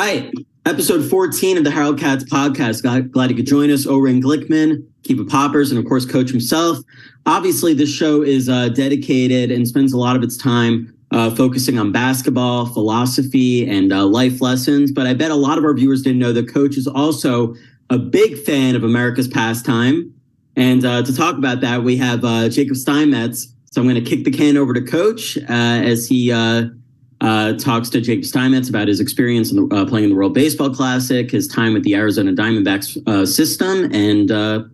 right. Episode 14 of the Harold Katz podcast. Glad you could join us. O-Ring Glickman, Keep It Poppers, and of course, Coach himself. Obviously, this show is dedicated and spends a lot of its time focusing on basketball, philosophy, and life lessons. But I bet a lot of our viewers didn't know that Coach is also a big fan of America's pastime. And to talk about that, we have Jacob Steinmetz. So I'm going to kick the can over to Coach as he talks to Jacob Steinmetz about his experience playing in the World Baseball Classic, his time with the Arizona Diamondbacks system, and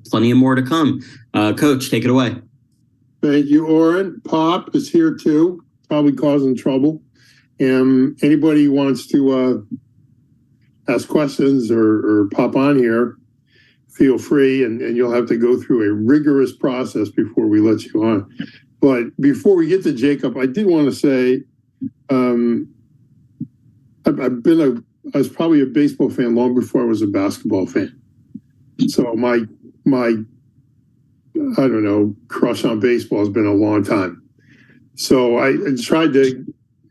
plenty of more to come. Coach, take it away. Thank you, Oren. Pop is here too, probably causing trouble. And anybody who wants to ask questions or pop on here, feel free, and you'll have to go through a rigorous process before we let you on. But before we get to Jacob, I did want to say, I was probably a baseball fan long before I was a basketball fan. So my I don't know, crush on baseball has been a long time. So I tried to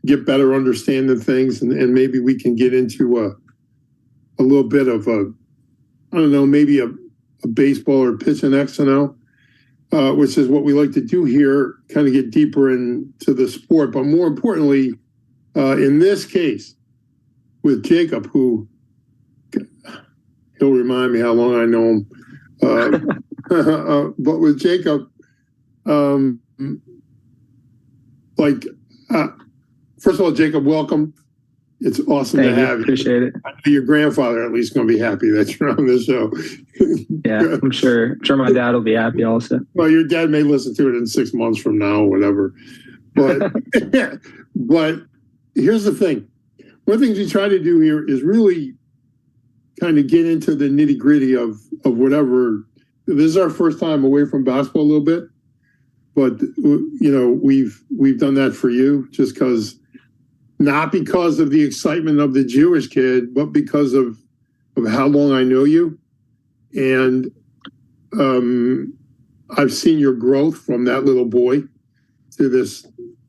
get better understanding things, and maybe we can get into a little bit of maybe a baseball or pitch and XNO, which is what we like to do here, kind of get deeper into the sport. But more importantly, in this case, with Jacob, who he'll remind me how long I know him. But with Jacob, first of all, Jacob, welcome. It's awesome to have you. Appreciate it. Your grandfather at least going to be happy that you're on the show. Yeah, I'm sure my dad will be happy also. Well, your dad may listen to it in 6 months from now or whatever. But but here's the thing. One of the things we try to do here is really kind of get into the nitty gritty of whatever. This is our first time away from basketball a little bit, but we've done that for you just because, not because of the excitement of the Jewish kid, but because of how long I know you, and I've seen your growth from that little boy to this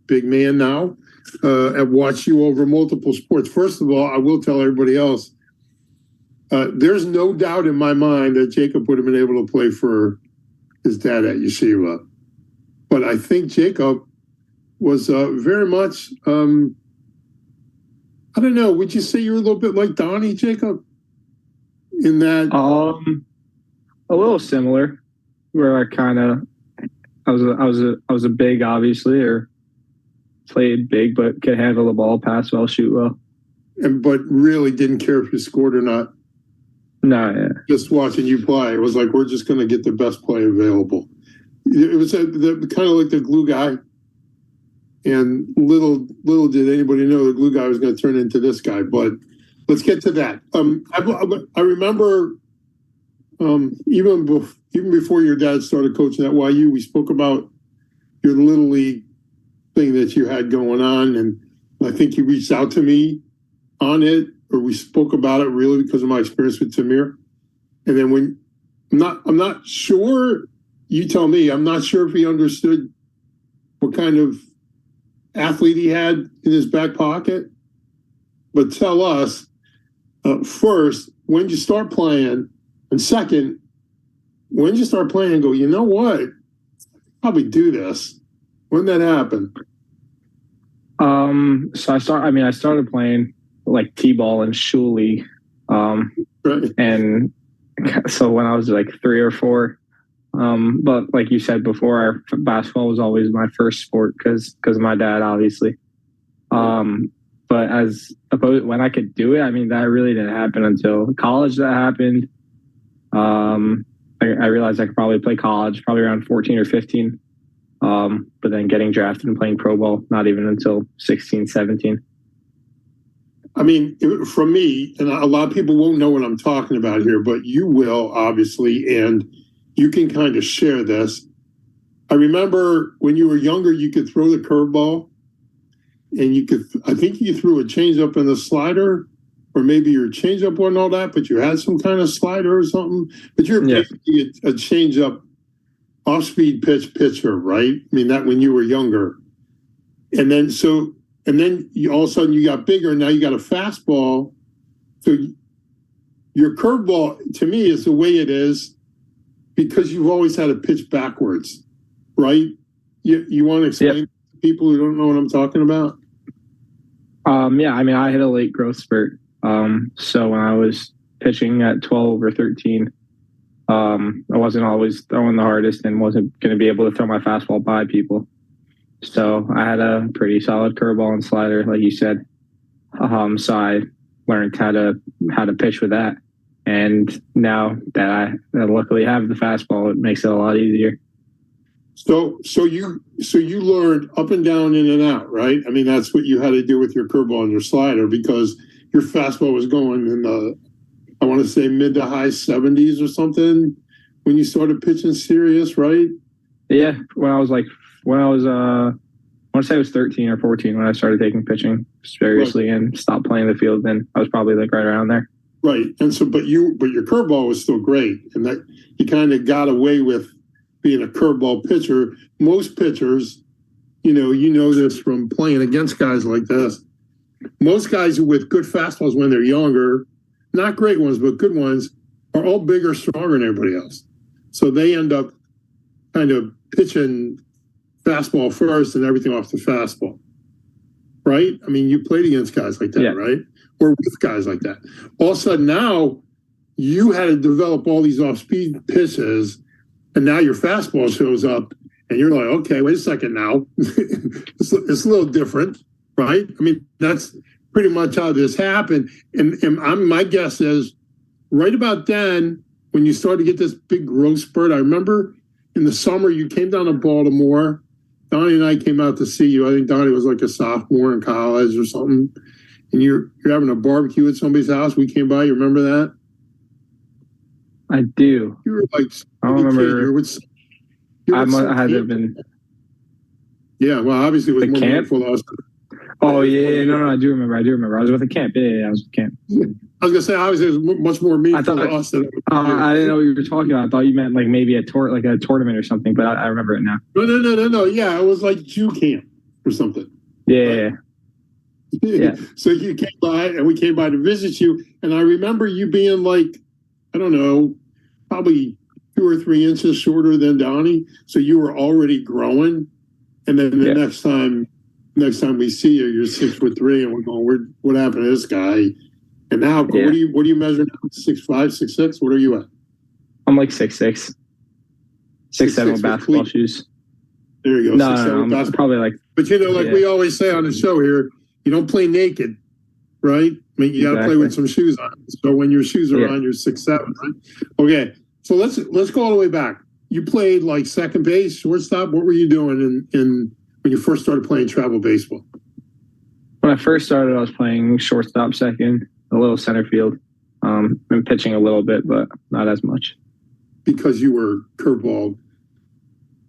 big man now. I've watched you over multiple sports. First of all, I will tell everybody else, there's no doubt in my mind that Jacob would have been able to play for his dad at Yeshiva. But I think Jacob was very much, I don't know, would you say you're a little bit like Donnie, Jacob? In that? A little similar, where I was a big, obviously, or played big, but could handle the ball, pass well, shoot well. But really didn't care if you scored or not. No, yeah. Just watching you play, it was like, we're just going to get the best play available. It was kind of like the glue guy. And little did anybody know the glue guy was going to turn into this guy. But let's get to that. I remember even before your dad started coaching at YU, we spoke about your Little League thing that you had going on. And I think you reached out to me on it, or we spoke about it really because of my experience with Tamir. And then I'm not sure, you tell me, I'm not sure if he understood what kind of athlete he had in his back pocket. But tell us, first, when did you start playing? And second, when did you start playing and go, you know what? I'll probably do this. When did that happen? So I started playing like T-ball and Shul League. Right. And so when I was like 3 or 4, but like you said before, basketball was always my first sport because of my dad, obviously. But when I could do it, I mean, that really didn't happen until college. That happened. I realized I could probably play college probably around 14 or 15. But then getting drafted and playing pro ball, not even until 16, 17. I mean, for me, and a lot of people won't know what I'm talking about here, but you will, obviously, and you can kind of share this. I remember when you were younger, you could throw the curveball, and I think you threw a changeup and a slider, or maybe your changeup wasn't all that, but you had some kind of slider or something. But you're basically a changeup, off-speed pitcher, right? I mean, that when you were younger. And then you all of a sudden you got bigger, and now you got a fastball So your curveball, to me, is the way it is because you've always had to pitch backwards, right? You want to explain to people who don't know what I'm talking about? Yeah, I mean, I hit a late growth spurt. So when I was pitching at 12 or 13, I wasn't always throwing the hardest and wasn't going to be able to throw my fastball by people. So I had a pretty solid curveball and slider, like you said. So I learned how to pitch with that. And now that I luckily have the fastball, it makes it a lot easier. So you learned up and down, in and out, right? I mean, that's what you had to do with your curveball and your slider because your fastball was going in the, I want to say, mid to high 70s or something when you started pitching serious, right? Yeah, I want to say I was 13 or 14 when I started taking pitching seriously and stopped playing the field. Then I was probably like right around there. Right, and so but your curveball was still great, and that you kind of got away with being a curveball pitcher. Most pitchers, you know this from playing against guys like this. Most guys with good fastballs when they're younger, not great ones, but good ones, are all bigger, stronger than everybody else. So they end up kind of pitching fastball first and everything off the fastball. Right? I mean, you played against guys like that, right? Or with guys like that. All of a sudden now, you had to develop all these off-speed pitches, and now your fastball shows up, and you're like, okay, wait a second now. it's a little different, right? I mean, that's pretty much how this happened. And my guess is right about then, when you started to get this big growth spurt, I remember in the summer you came down to Baltimore. Donnie and I came out to see you. I think Donnie was like a sophomore in college or something. And you're having a barbecue at somebody's house. We came by. You remember that? I do. You were like, I don't remember. I had to have been. Yeah, well, obviously it was more meaningful to us. Oh yeah, no, I do remember. I was with a camp. Yeah, I was with camp. I was gonna say obviously it was much more meaningful to us than. I didn't know what you were talking about. I thought you meant like maybe a tournament or something. But I remember it now. No. Yeah, it was like Jew camp or something. Yeah. Yeah. So you came by, and we came by to visit you, and I remember you being like, I don't know, probably 2 or 3 inches shorter than Donnie. So you were already growing, and then the next time we see you, you're 6'3", and we're going, what happened to this guy? And now, what do you measure now? 6'5", 6'6"? What are you at? I'm like 6'6", 6'7" with basketball shoes. There you go. No, I'm probably like. But like we always say on the show here, you don't play naked, right? I mean, you got to play with some shoes on. So when your shoes are on, you're 6'7", right? Okay, so let's go all the way back. You played like second base, shortstop. What were you doing in when you first started playing travel baseball? When I first started, I was playing shortstop, second, a little center field, and pitching a little bit, but not as much. Because you were curveball,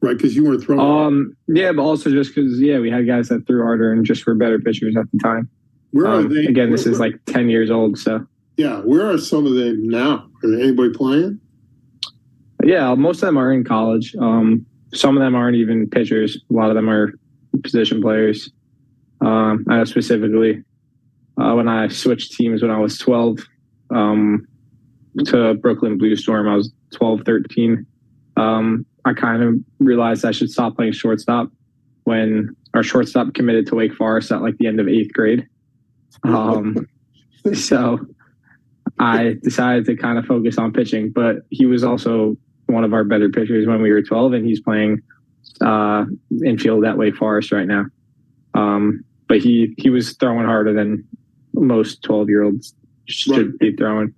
right? Because you weren't throwing. Yeah, but also just because we had guys that threw harder and just were better pitchers at the time. Where are they? Again, this is like 10 years old, so. Yeah, where are some of them now? Are there anybody playing? Yeah, most of them are in college. Some of them aren't even pitchers. A lot of them are position players. I know specifically when I switched teams when I was 12 to Brooklyn Blue Storm, I was 12, 13. I kind of realized I should stop playing shortstop when our shortstop committed to Wake Forest at like the end of 8th grade. So I decided to kind of focus on pitching, but he was also one of our better pitchers when we were 12, and he's playing infield at Wake Forest right now. But he was throwing harder than most 12-year-olds should be throwing.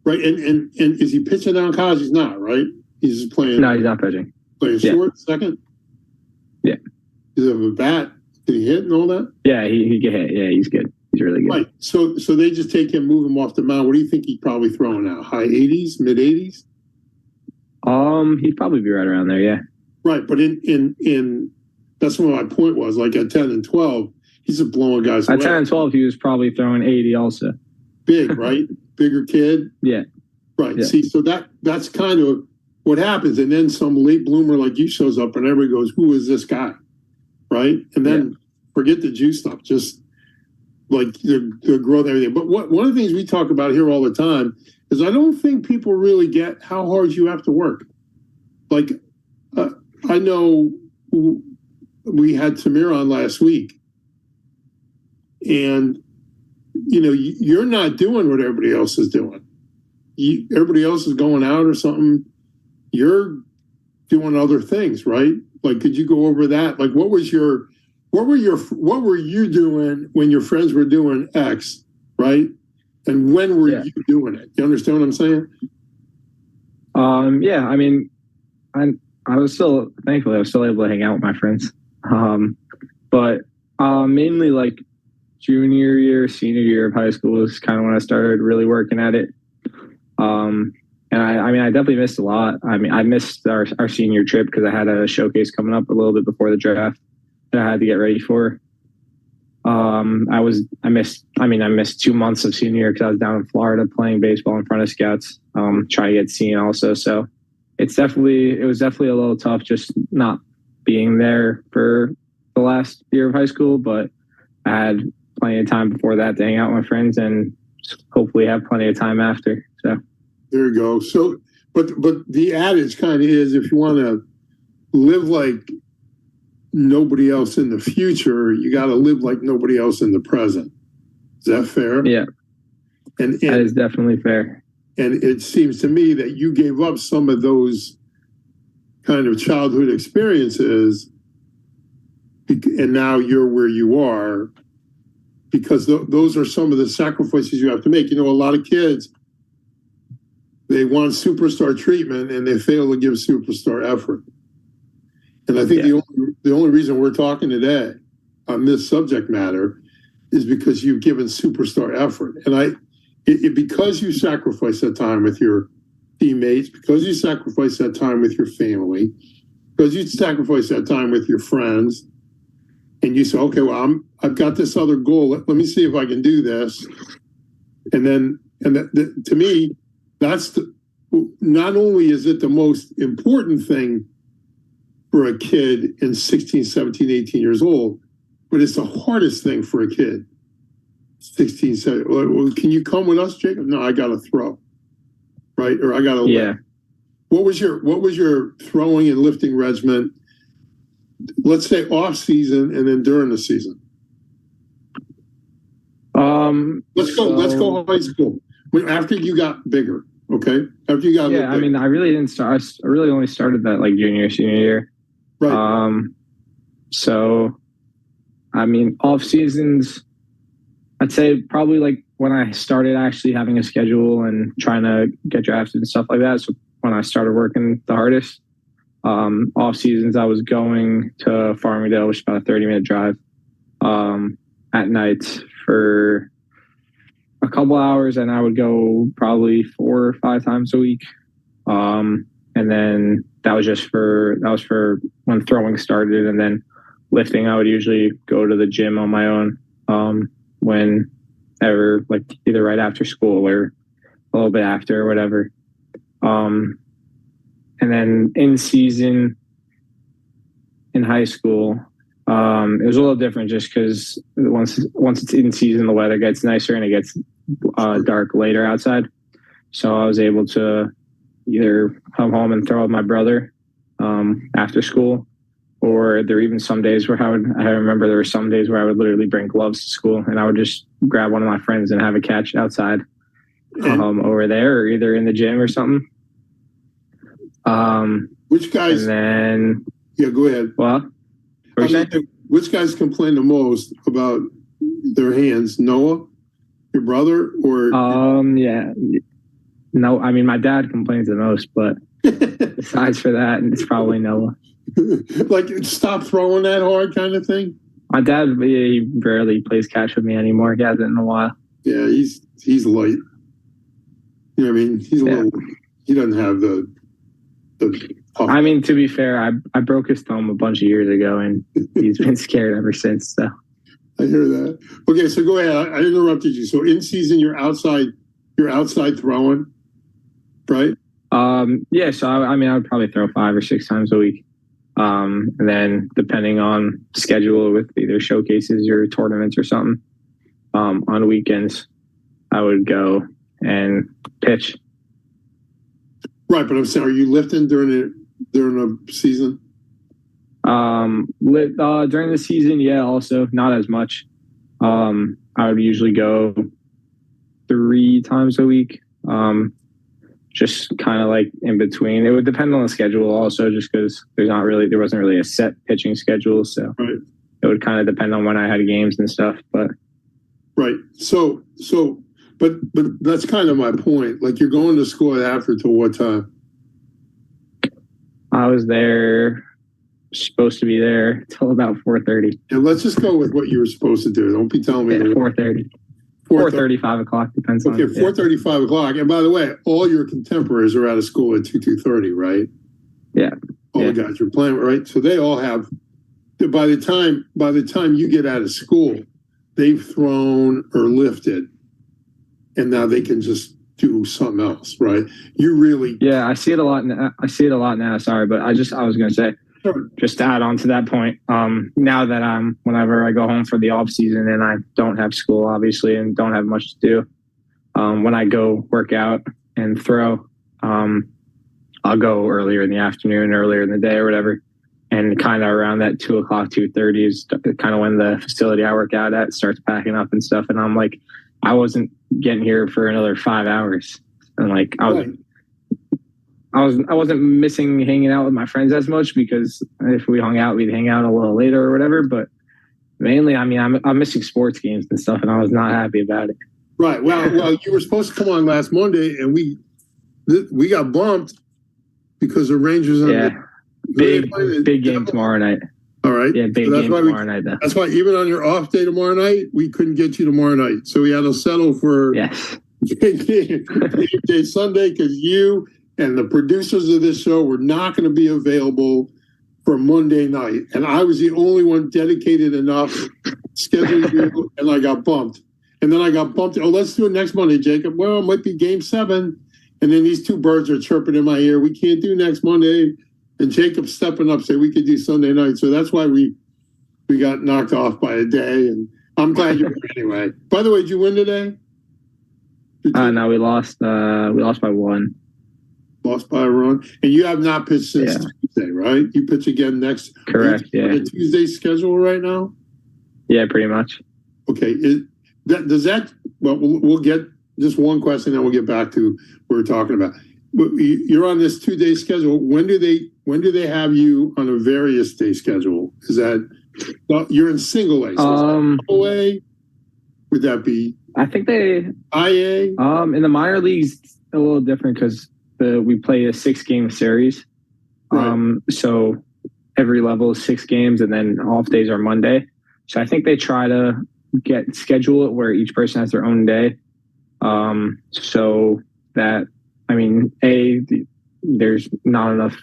Right, and is he pitching down college? He's not, right? He's just playing. No, he's not pitching. Playing short, second? Yeah. Does he have a bat? Did he hit and all that? Yeah, he can hit. Yeah, he's good. He's really good. Right. So they just take him, move him off the mound. What do you think he's probably throwing now? High 80s, mid 80s? He'd probably be right around there, yeah. Right, but in that's what my point was. Like at 10 and 12, he's just blowing guys away. At 10 and 12, he was probably throwing 80 also. Big, right? Bigger kid. Yeah. Right. Yeah. See, so that's kind of what happens, and then some late bloomer like you shows up, and everybody goes, "Who is this guy?" Right? And then forget the juice stuff. Just like their growth and everything. But one of the things we talk about here all the time is I don't think people really get how hard you have to work. Like, I know we had Tamir on last week, and you're not doing what everybody else is doing. Everybody else is going out or something. You're doing other things, right? Like, could you go over that? Like, what were you doing when your friends were doing X, right? And when were you doing it? You understand what I'm saying? Yeah. I mean, I was still, thankfully, I was still able to hang out with my friends. But mainly like junior year, senior year of high school was kind of when I started really working at it. And I definitely missed a lot. I mean, I missed our senior trip because I had a showcase coming up a little bit before the draft that I had to get ready for. I missed 2 months of senior year because I was down in Florida playing baseball in front of scouts, trying to get seen also. So it was definitely a little tough just not being there for the last year of high school, but I had plenty of time before that to hang out with my friends and hopefully have plenty of time after. So there you go. So, but the adage kind of is, if you want to live like nobody else in the future, you got to live like nobody else in the present. Is that fair? Yeah. And that is definitely fair. And it seems to me that you gave up some of those kind of childhood experiences, and now you're where you are because those are some of the sacrifices you have to make. A lot of kids, they want superstar treatment and they fail to give superstar effort. And I think the only reason we're talking today on this subject matter is because you've given superstar effort. And because you sacrifice that time with your teammates, because you sacrifice that time with your family, because you sacrifice that time with your friends, and you say, okay, well, I've got this other goal. Let me see if I can do this. And to me, that's not only is it the most important thing for a kid in 16, 17, 18 years old, but it's the hardest thing for a kid. 16, 17. Well, can you come with us, Jacob? No, I got to throw, right? Or I got to lift. What was your throwing and lifting regimen? Let's say off season and then during the season. Let's go high school. After you got bigger, okay? After you got bigger. I mean, I really didn't start. I really only started that like junior, senior year. Right. So, I mean, off seasons, I'd say probably like when I started actually having a schedule and trying to get drafted and stuff like that. So when I started working the hardest. Off seasons, I was going to Farmingdale, which is about a 30-minute drive, at night for a couple hours, and I would go probably 4 or 5 times a week. And then that was for when throwing started, and then lifting, I would usually go to the gym on my own, whenever, like either right after school or a little bit after or whatever. And then in season in high school, it was a little different just because once it's in season, the weather gets nicer and it gets dark later outside. So I was able to either come home and throw with my brother after school, or there were even some days where I remember there were some days where I would literally bring gloves to school and I would just grab one of my friends and have a catch outside over there or either in the gym or something. Which guys? And then go ahead. What? Which guys complain the most about their hands? Noah, your brother, or? No, I mean my dad complains the most, but besides for that, it's probably Noah. Like stop throwing that hard, kind of thing. My dad, he barely plays catch with me anymore. He hasn't in a while. Yeah, he's light. You know what I mean? He's a little. He doesn't have the. I mean, to be fair, I broke his thumb a bunch of years ago, and he's been scared ever since. So I hear that. Okay, so go ahead. I interrupted you. So in season, you're outside throwing, right? Yeah. So I mean, I would probably throw 5 or 6 times a week, and then depending on schedule with either showcases or tournaments or something, on weekends, I would go and pitch. Right, but I'm saying, are you lifting during the season? During the season, yeah, also not as much. I would usually go 3 times a week. Just kind of like in between. It would depend on the schedule also, just because there wasn't really a set pitching schedule. So right. It would kind of depend on when I had games and stuff. But right. But that's kind of my point. Like, you're going to school after till what time? I was supposed to be there till about 4:30. And let's just go with what you were supposed to do. Don't be telling me. 4:30. 4:30, 5 o'clock, depends on. Okay, 4:30, 5 o'clock. And by the way, all your contemporaries are out of school at 2:30, right? Yeah. All the guys you're playing with, right? So they all have, by the time you get out of school, they've thrown or lifted, and now they can just do something else, right? You really. Yeah, I see it a lot now. Sorry, but I was going to say, just to add on to that point, now that whenever I go home for the off season and I don't have school, obviously, and don't have much to do, when I go work out and throw, I'll go earlier in the afternoon, earlier in the day or whatever. And kind of around that 2 o'clock, 2:30 is kind of when the facility I work out at starts packing up and stuff. And I'm like, I wasn't getting here for another 5 hours. And like, I wasn't missing hanging out with my friends as much, because if we hung out, we'd hang out a little later or whatever. But mainly, I mean, I'm missing sports games and stuff, and I was not happy about it. Right. Well, you were supposed to come on last Monday, and we got bumped because the Rangers. Big game tomorrow night. All right. Yeah, big game tomorrow night. Though. That's why even on your off day tomorrow night, we couldn't get you tomorrow night, so we had to settle for game day Sunday, because you and the producers of this show were not going to be available for Monday night. And I was the only one dedicated enough to schedule you, and I got bumped. And then I got bumped. Oh, let's do it next Monday, Jacob. Well, it might be game 7. And then these 2 birds are chirping in my ear. We can't do next Monday. And Jacob's stepping up, saying we could do Sunday night. So that's why we got knocked off by a day. And I'm glad you won anyway. By the way, did you win today? No, we lost. We lost by 1. Lost by a run. And you have not pitched since Tuesday, right? You pitch again next. Correct. Yeah. On the Tuesday schedule right now? Yeah, pretty much. Okay. Well, we'll get just one question, then we'll get back to what we're talking about. You're on this 2-day schedule. When do they have you on a various day schedule? Is that, you're in single A? So double A? Would that be? I think they IA. In the minor leagues, it's a little different because we play a 6-game series. Right. So every level is 6 games, and then off days are Monday. So I think they try to schedule it where each person has their own day. So that, I mean, there's not enough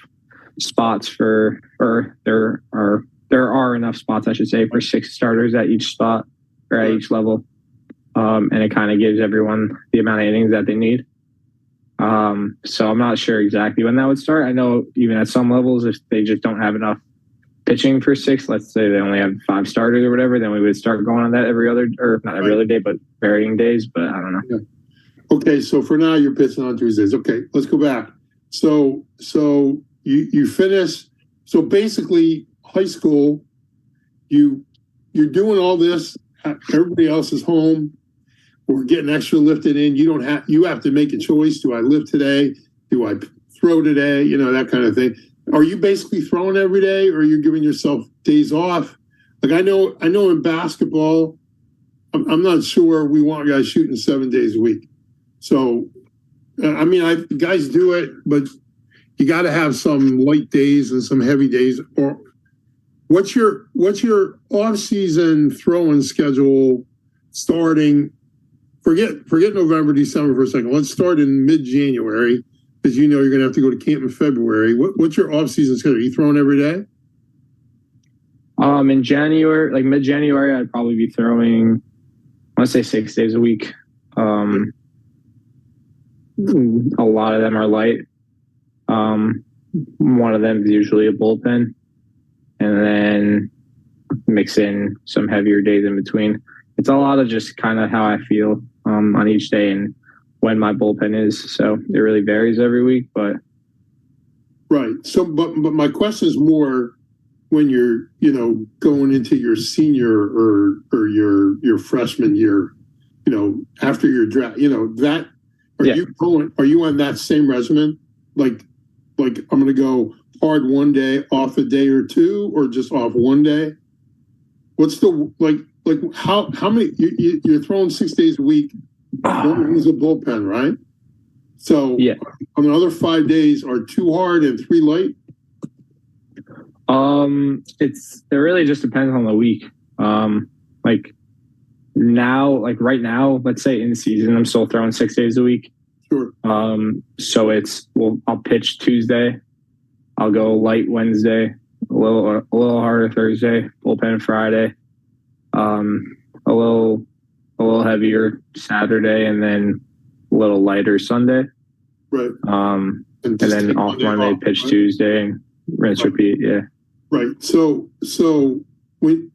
spots there are enough spots, I should say, for 6 starters at each spot or at each level. And it kind of gives everyone the amount of innings that they need. So I'm not sure exactly when that would start. I know even at some levels, if they just don't have enough pitching for 6, let's say they only have 5 starters or whatever, then we would start going on that not every other day, but varying days. But I don't know. Yeah. Okay, so for now you're pitching on Tuesdays. Okay, let's go back. So you finish. So basically, high school, you're doing all this. Everybody else is home. We're getting extra lifted in. You have to make a choice. Do I lift today? Do I throw today? You know, that kind of thing. Are you basically throwing every day, or are you giving yourself days off? Like I know in basketball, I'm not sure we want guys shooting 7 days a week. So, I mean, guys do it, but you got to have some light days and some heavy days. Or what's your off-season throwing schedule starting? Forget November, December for a second. Let's start in mid-January, because you know you're going to have to go to camp in February. What's your off-season schedule? Are you throwing every day? In January, like mid-January, I'd probably be throwing, I want to say 6 days a week. A lot of them are light. One of them is usually a bullpen, and then mix in some heavier days in between. it's a lot of just kind of how I feel on each day and when my bullpen is. So it really varies every week, but. Right. So, but my question is more when you're, going into your senior or your freshman year, after your draft, that, are you on that same regimen? Like I'm going to go hard one day, off a day or two, or just off one day? What's the, how many, you're throwing 6 days a week, one is a bullpen, right? So on the other 5 days are 2 hard and 3 light? It really just depends on the week. Right now, let's say in season, I'm still throwing 6 days a week. Sure. So I'll pitch Tuesday. I'll go light Wednesday, a little harder Thursday, bullpen Friday, a little heavier Saturday, and then a little lighter Sunday. Right. And then off Monday, pitch right? Tuesday, and rinse repeat. Yeah. Right. So when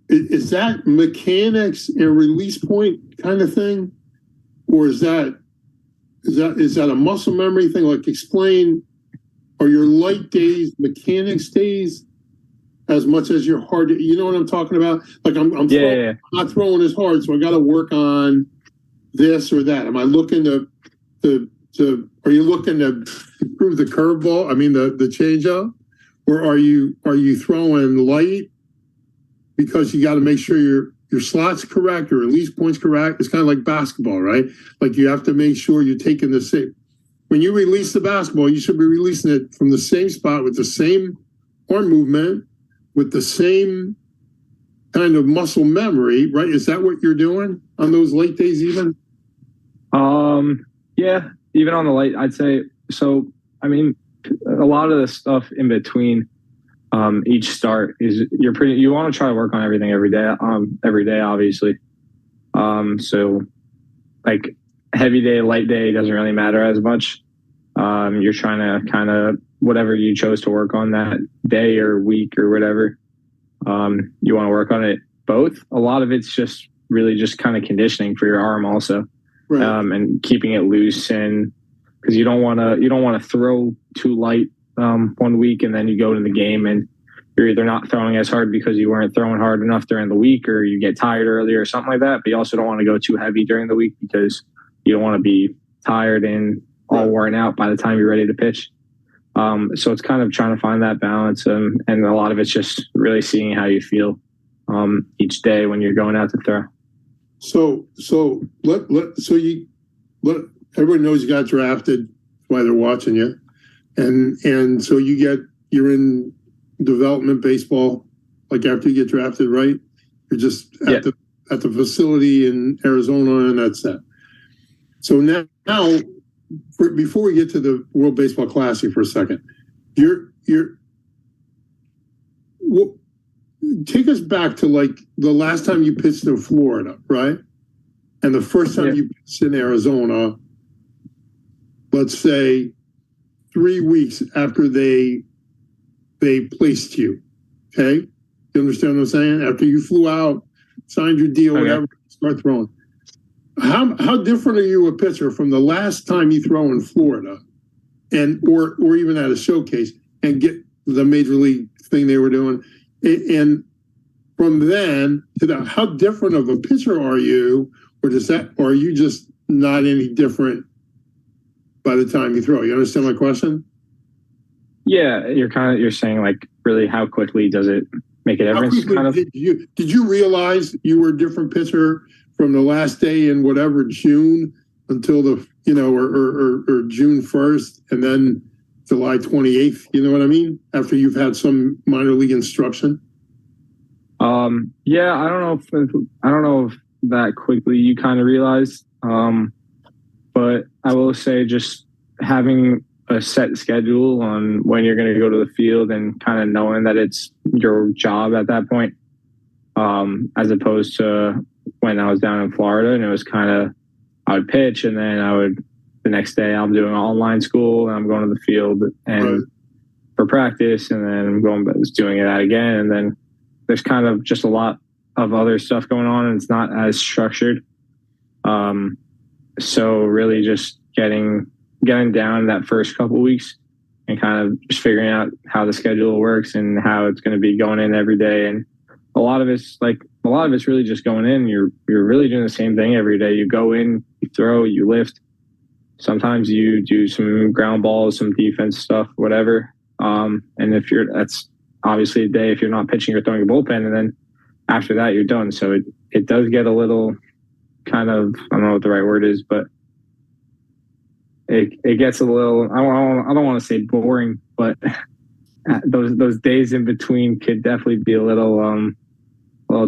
is that mechanics and release point kind of thing, or is that a muscle memory thing? Like, explain. Are your light days mechanics days as much as your hard? You know what I'm talking about? Like I'm not throwing as hard, so I got to work on this or that. Am I looking to? Are you looking to improve the curveball? I mean the changeup, or are you throwing light because you got to make sure your slot's correct, your release point's correct? It's kind of like basketball, right? Like you have to make sure you're taking the same. When you release the basketball, you should be releasing it from the same spot with the same arm movement, with the same kind of muscle memory, right? Is that what you're doing on those late days even? Yeah, even on the light, I'd say. So, I mean, a lot of the stuff in between each start is you want to try to work on everything every day, obviously. So like heavy day, light day doesn't really matter as much. You're trying to kind of whatever you chose to work on that day or week or whatever. You want to work on it both. A lot of it's just really just kind of conditioning for your arm also. Right. And keeping it loose, and because you don't want to throw too light 1 week and then you go to the game and you're either not throwing as hard because you weren't throwing hard enough during the week, or you get tired early or something like that. But you also don't want to go too heavy during the week because you don't want to be tired and all worn out by the time you're ready to pitch. So it's kind of trying to find that balance, and a lot of it's just really seeing how you feel each day when you're going out to throw. So everyone knows you got drafted. That's why they're watching you, and so you're in development baseball. Like after you get drafted, right? You're just at the facility in Arizona, and that's that. So now before we get to the World Baseball Classic for a second, take us back to like the last time you pitched in Florida, right? And the first time you pitched in Arizona, let's say 3 weeks after they placed you. Okay? You understand what I'm saying? After you flew out, signed your deal, whatever, start throwing. How different are you a pitcher from the last time you throw in Florida, and or even at a showcase and get the major league thing they were doing, and from then to that, how different of a pitcher are you, or are you just not any different by the time you throw? You understand my question? Yeah, you're saying like really how quickly does it make a difference? Did you realize you were a different pitcher from the last day in whatever June until the or June 1st and then July 28th? You know what I mean? After you've had some minor league instruction. Yeah, I don't know if that quickly you kind of realize. But I will say just having a set schedule on when you're going to go to the field and kind of knowing that it's your job at that point, as opposed to when I was down in Florida and it was kind of, I would pitch and then the next day I'm doing online school and I'm going to the field and for practice, and then I'm doing that again. And then there's kind of just a lot of other stuff going on, and it's not as structured. So really just getting down that first couple weeks and kind of just figuring out how the schedule works and how it's going to be going in every day. And a lot of it's really just going in. You're really doing the same thing every day. You go in, you throw, you lift. Sometimes you do some ground balls, some defense stuff, whatever. And that's obviously a day if you're not pitching or throwing a bullpen, and then after that you're done. So it does get a little kind of, I don't know what the right word is, but it gets a little, I don't want to say boring, but those days in between could definitely be a little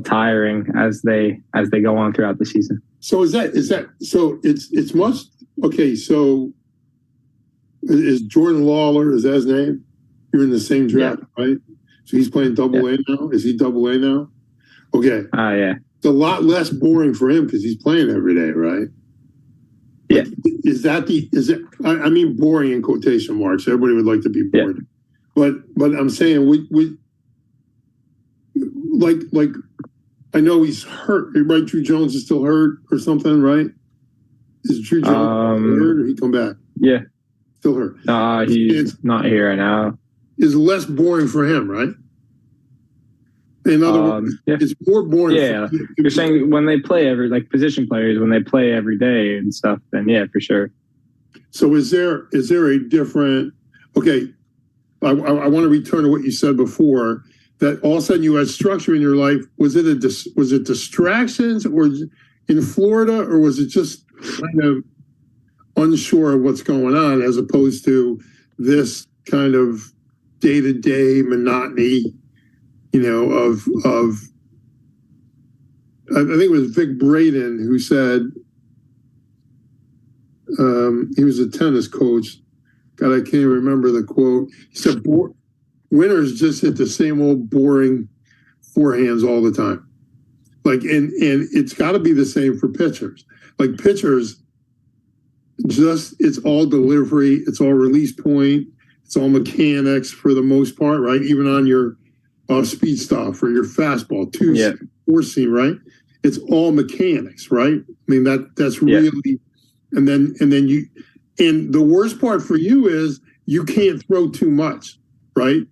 tiring as they go on throughout the season. So is that so it's much okay, so is Jordan Lawler, is that his name? You're in the same draft, right? So he's playing double A now? Is he double A now? Okay. Yeah. It's a lot less boring for him because he's playing every day, right? Yeah. I mean boring in quotation marks. Everybody would like to be bored. Yeah. But I'm saying we like I know he's hurt, right? Drew Jones is still hurt or something, right? Is Drew Jones hurt or he come back? Yeah. Still hurt. He's not here right now. Is less boring for him, right? In other words, it's more boring. Yeah, you're saying when they play position players, when they play every day and stuff, then yeah, for sure. So is there a different? Okay, I want to return to what you said before. That all of a sudden you had structure in your life. Was it distractions, or in Florida, or was it just kind of unsure of what's going on, as opposed to this kind of day-to-day monotony? Of I think it was Vic Braden who said he was a tennis coach. God, I can't even remember the quote. He said, "Winners just hit the same old boring forehands all the time." Like, and it's got to be the same for pitchers. Like pitchers, it's all delivery, it's all release point, it's all mechanics for the most part, right? Even on your speed stuff or your fastball, four seam, right? It's all mechanics, right? I mean that's really, and then the worst part for you is you can't throw too much, right?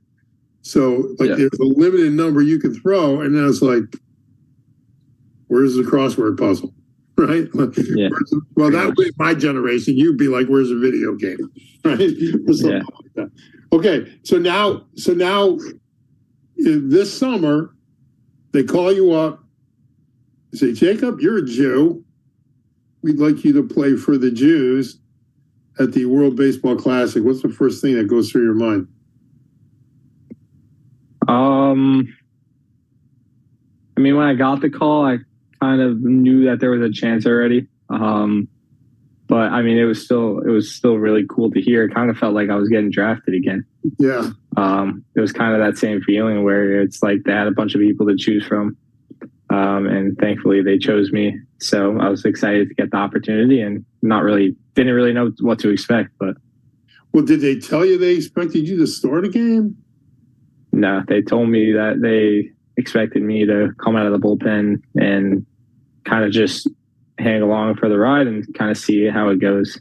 So there's a limited number you can throw, and then it's like, where's the crossword puzzle, right? Yeah. Well, that way, my generation, you'd be like, where's the video game, right? Or something like that. Okay, so now. This summer, they call you up, say, Jacob, you're a Jew. We'd like you to play for the Jews at the World Baseball Classic. What's the first thing that goes through your mind? I mean, when I got the call, I kind of knew that there was a chance already. But I mean, it was still really cool to hear. It kind of felt like I was getting drafted again. Yeah. It was kind of that same feeling where it's like they had a bunch of people to choose from. And thankfully they chose me. So I was excited to get the opportunity and didn't really know what to expect, but. Well, did they tell you they expected you to start a game? No, they told me that they expected me to come out of the bullpen and kind of just hang along for the ride and kind of see how it goes.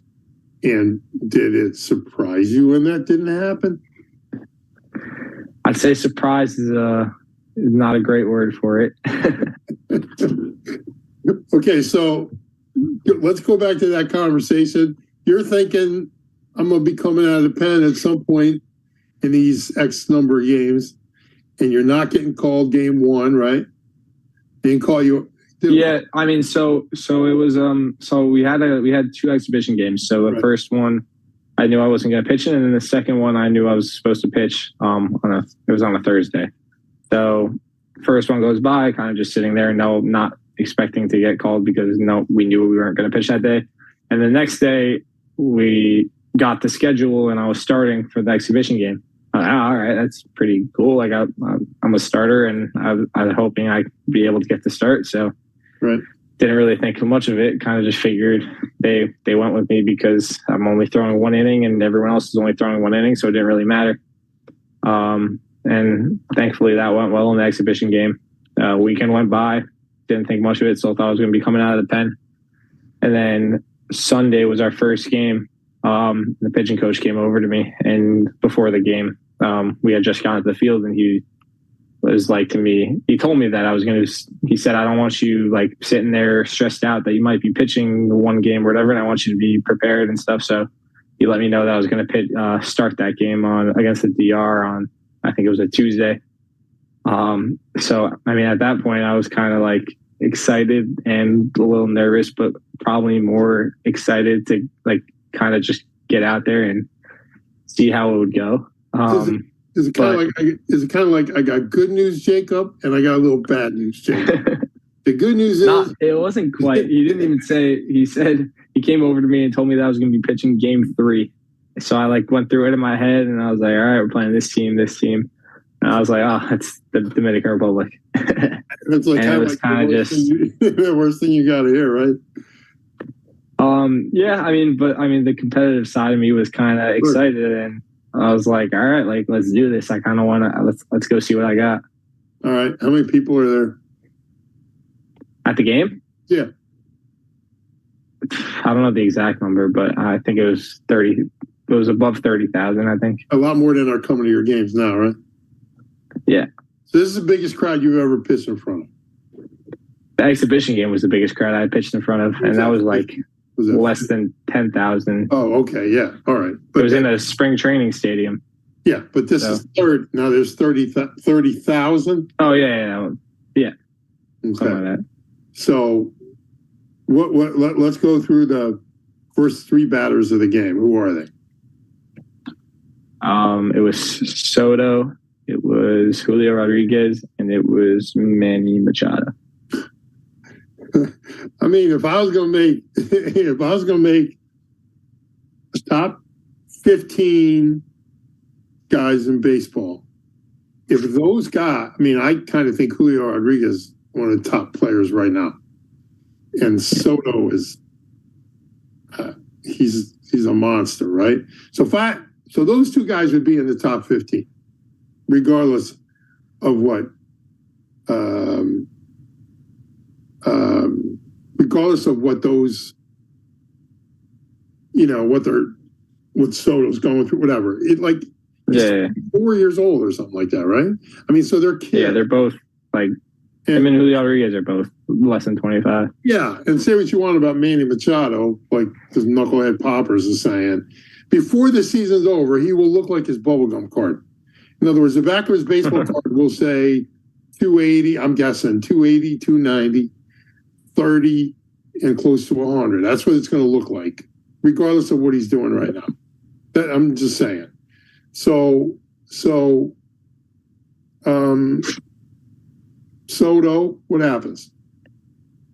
And did it surprise you when that didn't happen? I'd say surprise is not a great word for it. Okay, so let's go back to that conversation. You're thinking, I'm going to be coming out of the pen at some point in these X number of games, and you're not getting called game one, right? They didn't call you. Yeah, I mean, so it was so we had two exhibition games. So the first one, I knew I wasn't going to pitch it, and then the second one, I knew I was supposed to pitch. It was on a Thursday. So first one goes by, kind of just sitting there, not expecting to get called because we knew we weren't going to pitch that day. And the next day, we got the schedule, and I was starting for the exhibition game. All right, that's pretty cool. Like I'm a starter, and I was hoping I'd be able to get the start. So. Right. Didn't really think too much of it. Kind of just figured they went with me because I'm only throwing one inning and everyone else is only throwing one inning, so it didn't really matter. And thankfully that went well in the exhibition game. Weekend went by, didn't think much of it, so I thought I was going to be coming out of the pen. And then Sunday was our first game. The pitching coach came over to me, and before the game, we had just gotten to the field, and he was like to me, he told me that I was going to, he said, I don't want you like sitting there stressed out that you might be pitching the one game or whatever, and I want you to be prepared and stuff. So he let me know that I was going to start that game against the DR on, I think it was a Tuesday. So, I mean, at that point I was kind of like excited and a little nervous, but probably more excited to like kind of just get out there and see how it would go. Is it kind of like I got good news, Jacob, and I got a little bad news, Jacob? The good news is it wasn't quite. He didn't even say. He said he came over to me and told me that I was going to be pitching Game 3. So I like went through it in my head, and I was like, all right, we're playing this team. And I was like, oh, that's the Dominican Republic. It's like and it was kind of just the worst thing you got to hear, right? Yeah, I mean, the competitive side of me was kind of excited, and I was like, all right, like, let's do this. I kind of want to, let's go see what I got. All right. How many people are there? At the game? Yeah. I don't know the exact number, but I think it was 30. It was above 30,000, I think. A lot more than are coming to your games now, right? Yeah. So this is the biggest crowd you've ever pitched in front of? The exhibition game was the biggest crowd I pitched in front of, and that was like less than 10,000. Oh, okay. Yeah. All right. But it was in a spring training stadium. Yeah, but this is third. Now there's 30,000. Oh, yeah. Okay. Something like that. So let's go through the first 3 batters of the game. Who are they? It was Soto, it was Julio Rodriguez, and it was Manny Machado. I mean, if I was going to make the top 15 guys in baseball, if those guys, I mean, I kind of think Julio Rodriguez is one of the top players right now, and Soto is he's a monster, right? So those 2 guys would be in the top 15, regardless of what. Regardless of what those, what Soto's going through, whatever. It like, yeah, 4 years old or something like that, right? I mean, so they're kids. Yeah, they're both like, him and Julio Rodriguez are both less than 25. Yeah, and say what you want about Manny Machado, like this knucklehead Poppers is saying, before the season's over, he will look like his bubblegum card. In other words, the back of his baseball card will say 280, I'm guessing, 280, 290, 30, and close to 100. That's what it's going to look like, regardless of what he's doing right now. I'm just saying. So Soto, what happens?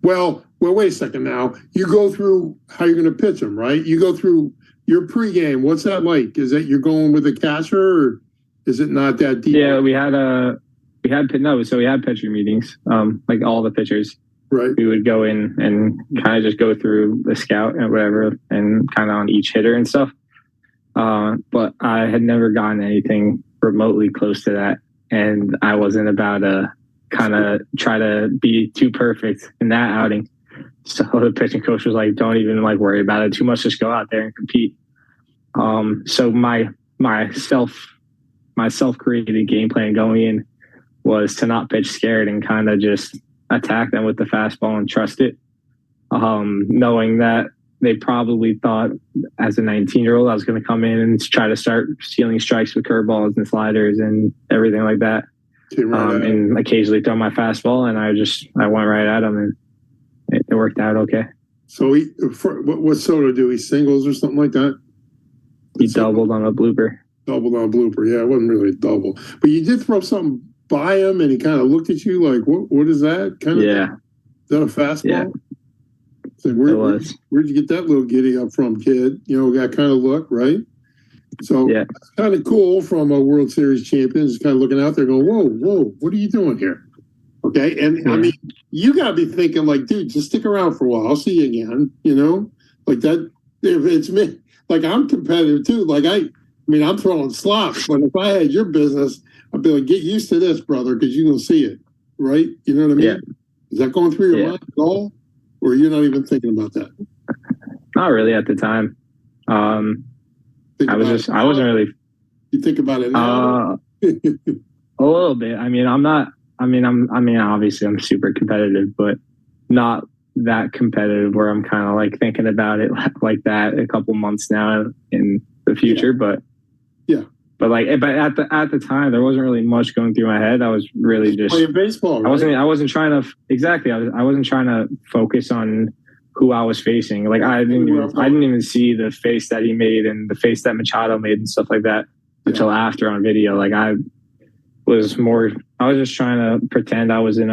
Well, wait a second now. You go through how you're going to pitch him, right? You go through your pregame. What's that like? Is that you're going with a catcher, or is it not that deep? Yeah, we had pitcher meetings, like all the pitchers. Right. We would go in and kind of just go through the scout and whatever, and kind of on each hitter and stuff. But I had never gotten anything remotely close to that, and I wasn't about to kind of try to be too perfect in that outing. So the pitching coach was like, "Don't even like worry about it too much. Just go out there and compete." So my self-created game plan going in was to not pitch scared and kind of just attack them with the fastball and trust it, knowing that they probably thought as a 19-year-old I was going to come in and try to start stealing strikes with curveballs and sliders and everything like that, and occasionally throw my fastball, and I went right at him, and it worked out okay. So what Soto do? He singles or something like that? He doubled on a blooper. Yeah, it wasn't really a double, but you did throw something by him, and he kind of looked at you like, "What is that?" Kind of. Yeah. Is that a fastball? Yeah. It's like, where'd you get that little giddy up from, kid? That kind of look, right? So yeah, it's kind of cool from a World Series champion, just kind of looking out there, going, "Whoa, what are you doing here?" Okay, and I mean, you gotta be thinking like, dude, just stick around for a while. I'll see you again. Like that. If it's me, like I'm competitive too. Like I mean, I'm throwing slops, but if I had your business, I'd be like, get used to this, brother, because you're gonna see it. right? You know what I mean? Yeah. Is that going through your mind at all? Or you're not even thinking about that? Not really at the time. I wasn't really. You think about it now? A little bit. Obviously I'm super competitive, but not that competitive where I'm kind of like thinking about it like that a couple months now in the future. But at the time there wasn't really much going through my head. I was really just playing baseball. Right? I wasn't trying to I wasn't trying to focus on who I was facing. Like I didn't even see the face that he made and the face that Machado made and stuff like that until after on video. Like I was just trying to pretend I was on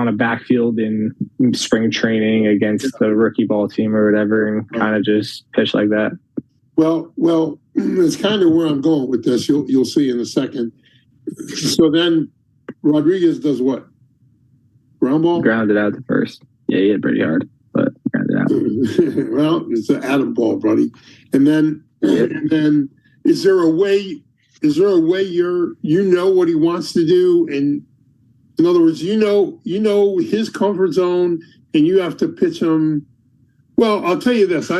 a backfield in spring training against the rookie ball team or whatever, and kind of just pitch like that. Well, it's kind of where I'm going with this. You'll see in a second. So then Rodriguez does what? Ground ball? Grounded out to first. Yeah, he hit pretty hard, but grounded out. Well, it's an atom ball, buddy. And then is there a way you know what he wants to do? And in other words, you know his comfort zone, and you have to pitch him. Well, I'll tell you this.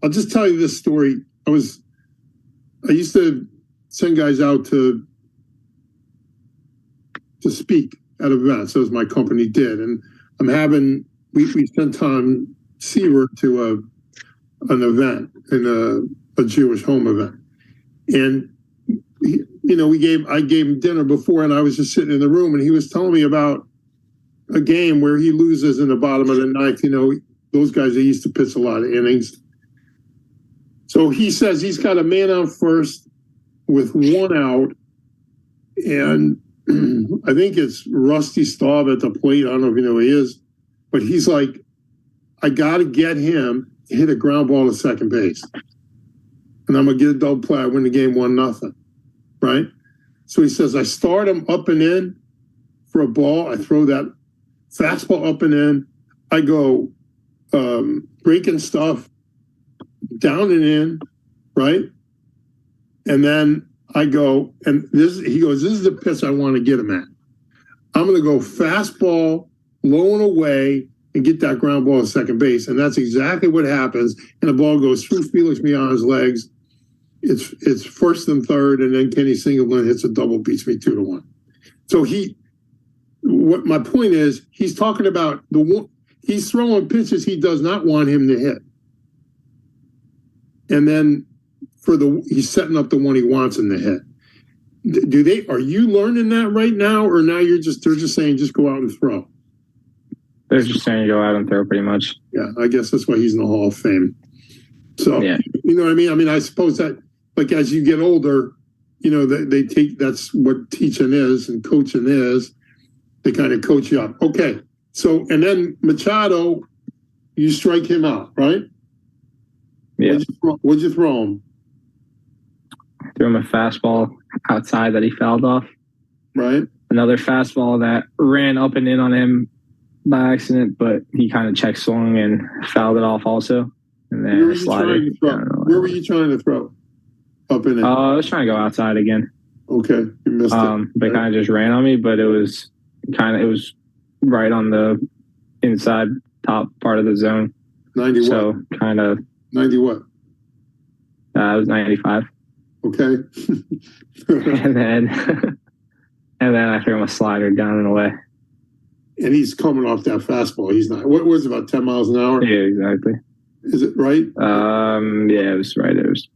I'll just tell you this story. I used to send guys out to speak at events, as my company did, and we sent Tom Seaver to an event in a Jewish home event, and I gave him dinner before, and I was just sitting in the room, and he was telling me about a game where he loses in the bottom of the ninth. Those guys, they used to pitch a lot of innings. So he says he's got a man on first with one out, and I think it's Rusty Staub at the plate. I don't know if you know who he is, but he's like, I got to get him to hit a ground ball to second base, and I'm going to get a double play. I win the game 1-0, right? So he says, I start him up and in for a ball. I throw that fastball up and in. I go breaking stuff down and in, right? And then I go, and he goes, this is the pitch I want to get him at. I'm going to go fastball, low and away, and get that ground ball to second base. And that's exactly what happens. And the ball goes through Felix Millan's legs. It's first and third, and then Kenny Singleton hits a double, beats me 2-1. So what my point is, he's talking about he's throwing pitches he does not want him to hit. And then he's setting up the one he wants him to hit. Are you learning that right now, or now they're just saying just go out and throw? They're just saying go out and throw pretty much. Yeah, I guess that's why he's in the Hall of Fame. So you know what I mean? I mean, I suppose that like as you get older, they take, that's what teaching is and coaching is. They kind of coach you up. Okay. So, and then Machado, you strike him out, right? Yeah. What'd you throw him? Threw him a fastball outside that he fouled off. Right. Another fastball that ran up and in on him by accident, but he kind of check swung and fouled it off also. And then Where were you trying to throw? Up in it? I was trying to go outside again. Okay. You missed it. They kind of just ran on me, but it was right on the inside top part of the zone. 90 so what? Kind of 90 what? It was 95. Okay. and then I threw him a slider down and away. And he's coming off that fastball. He's not. What was it, about 10 miles an hour? Yeah, exactly. Is it right? Yeah, it was right. It was.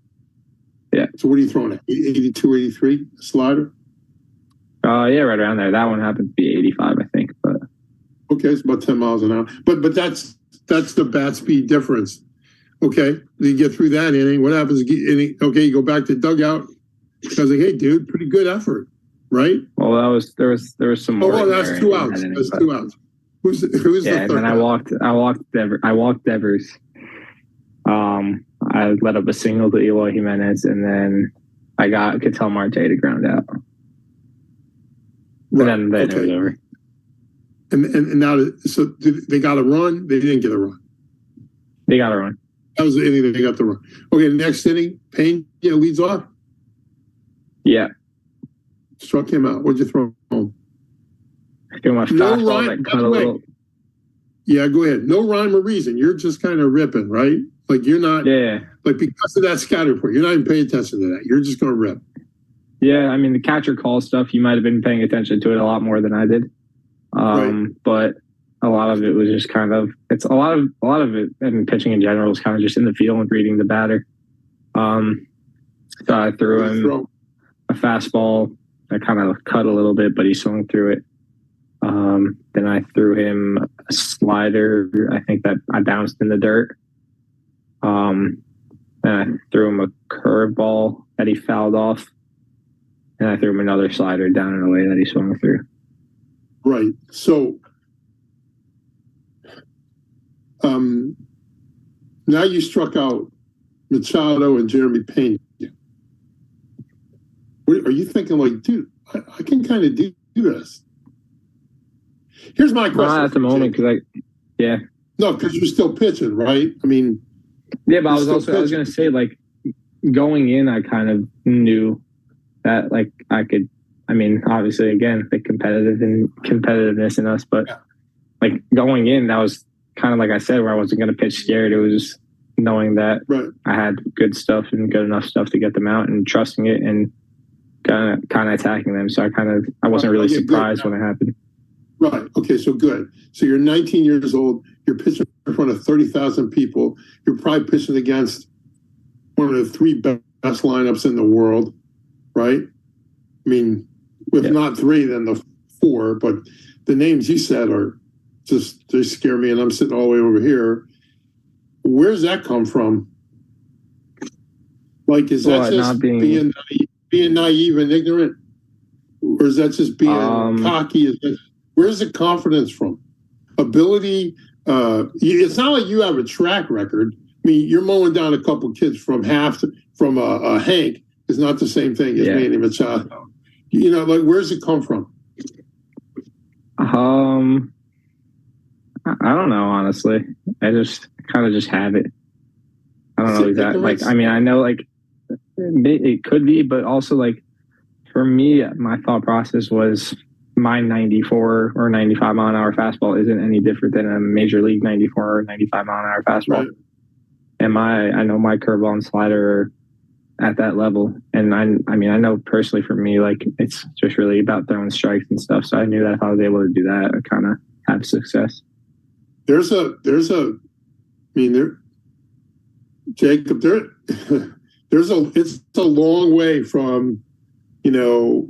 Yeah. So what are you throwing at? 82, 83 slider? Yeah, right around there. That one happened to be 85, I think. But okay, it's about 10 miles an hour. But that's the bat speed difference. Okay, you get through that inning. What happens? Okay, you go back to dugout. Because like, hey, dude, pretty good effort, right? Well, there was some more. Oh, that's 2 outs. That's 2 outs. Who's the third? And then I walked Devers. I let up a single to Eloy Jimenez, and then I got Ketel Marte to ground out. Right. And then it was over. And now, so they got a run? They didn't get a run. They got a run. That was the inning they got the run. Okay, the next inning, Pena leads off. Yeah. Struck him out. What'd you throw home? Doing my No fastball rhyme. that cut a little. Yeah, go ahead. No rhyme or reason. You're just kind of ripping, right? Like you're not. Yeah. Like because of that scout report, you're not even paying attention to that. You're just going to rip. Yeah, I mean the catcher call stuff. You might have been paying attention to it a lot more than I did. Right. But a lot of it was just kind of. It's a lot of it. I mean, pitching in general is kind of just in the field and reading the batter. So I threw him a fastball that kind of cut a little bit, but he swung through it. Then I threw him a slider. I think that I bounced in the dirt. Then I threw him a curveball that he fouled off. And I threw him another slider down and away that he swung through. Right. So now you struck out Machado and Jeremy Pena. What, are you thinking like, dude, I can kind of do this? Here's my question. Not at the moment, because No, because you're still pitching, right? I mean, yeah, but I was going to say, like, going in, I kind of knew that, like, I could. I mean, obviously, again, the competitiveness in us, but like going in, that was kind of like I said, where I wasn't going to pitch scared. It was knowing that I had good stuff and good enough stuff to get them out, and trusting it and kind of attacking them. So I wasn't really surprised when it happened. Right. Okay. So good. So you're 19 years old. You're pitching in front of 30,000 people. You're probably pitching against one of the three best lineups in the world, right? I mean, if not three, then the four. But the names you said are just, they scare me, and I'm sitting all the way over here. Where's that come from? Like, is that just being naive and ignorant? Or is that just being cocky? Where's the confidence from? Ability? It's not like you have a track record. I mean, you're mowing down a couple kids from a Hank is not the same thing as Manny Machado. You know, like, where's it come from? I don't know, honestly. I just kind of just have it. I don't know exactly. Like, I mean, I know, like, it could be, but also, like, for me, my thought process was my 94 or 95 mile an hour fastball isn't any different than a major league 94 or 95 mile an hour fastball. Right. And I know my curveball and slider are at that level. And I mean, I know personally for me, like, it's just really about throwing strikes and stuff. So I knew that if I was able to do that, I'd kind of have success. Jacob, there's a long way from, you know,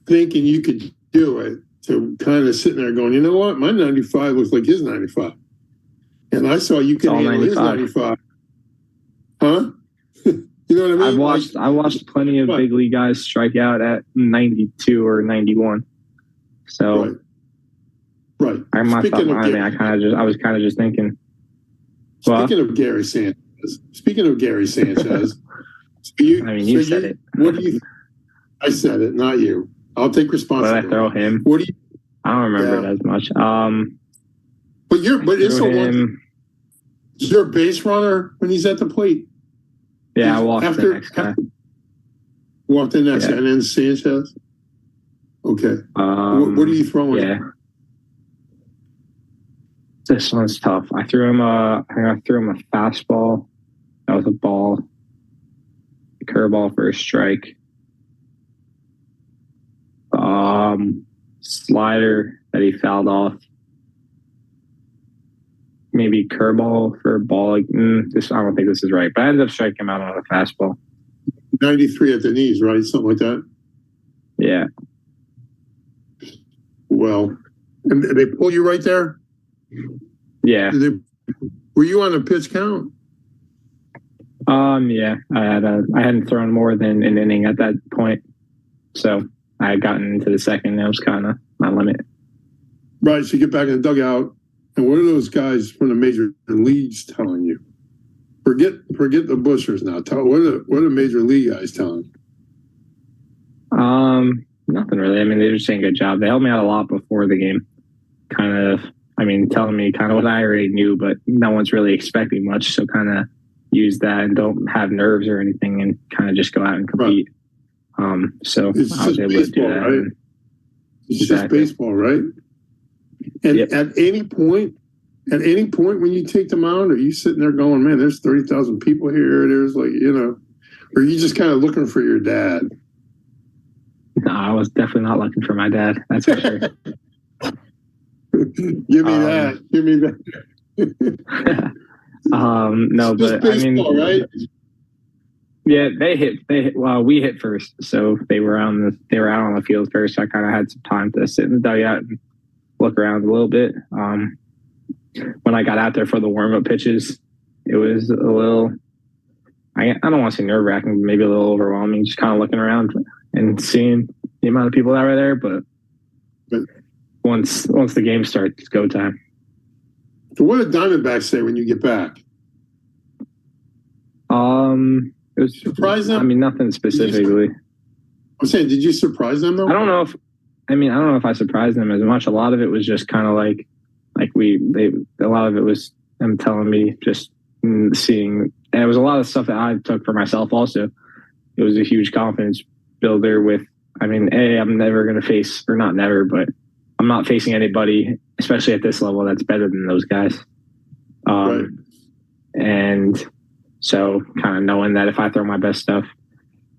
thinking you could do it to kind of sitting there going, you know what, my 95 looks like his 95. And I saw you can handle his 95. Huh? You know what I mean? I watched plenty of big league guys strike out at 92 or 91. So right. I was kind of just thinking. Speaking of Gary Sanchez, you said it. What do you? I said it, not you. I'll take responsibility. Did I throw him? What do you? I don't remember it as much. Is there a base runner when he's at the plate? Yeah, I walked the next guy. Walked the next guy, and then Sanchez. Okay. What are you throwing? Yeah. This one's tough. I threw him a fastball. That was a ball. A curveball for a strike. Slider that he fouled off. Maybe curveball for a ball. Like, I don't think this is right, but I ended up striking him out on a fastball. 93 at the knees, right? Something like that. Yeah. Well, and they pull you right there. Yeah. Were you on a pitch count? Yeah. I hadn't thrown more than an inning at that point, so I had gotten into the second. That was kind of my limit. Right. So you get back in the dugout, and what are those guys from the major leagues telling you? Forget the Bushers now. What are major league guys telling you? Nothing really. I mean, they're just saying good job. They helped me out a lot before the game. Telling me kind of what I already knew, but no one's really expecting much. So kind of use that and don't have nerves or anything, and kind of just go out and compete. So It's I was just able to do baseball, that. right? It's just Exactly. baseball, right? And Yep. at any point when you take the mound, are you sitting there going, man, there's 30,000 people here. There's like, or are you just kind of looking for your dad? No, I was definitely not looking for my dad. That's for sure. Give me that. Give me that. No, Just but baseball, right? Yeah, they hit. Well, we hit first, so they were out on the field first. So I kind of had some time to sit in the dugout and look around a little bit. When I got out there for the warm up pitches, it was a little. I don't want to say nerve wracking, but maybe a little overwhelming. Just kind of looking around and seeing the amount of people that were there. But once the game starts, it's go time. So what did Diamondbacks say when you get back? It was surprise them. I mean, nothing specifically. I'm saying, did you surprise them though? I don't know if I surprised them as much. A lot of it was just kind of like a lot of it was them telling me, just seeing, and it was a lot of stuff that I took for myself also. It was a huge confidence builder with, I'm never going to face, or not never, but I'm not facing anybody, especially at this level, that's better than those guys. Right. And so kind of knowing that if I throw my best stuff,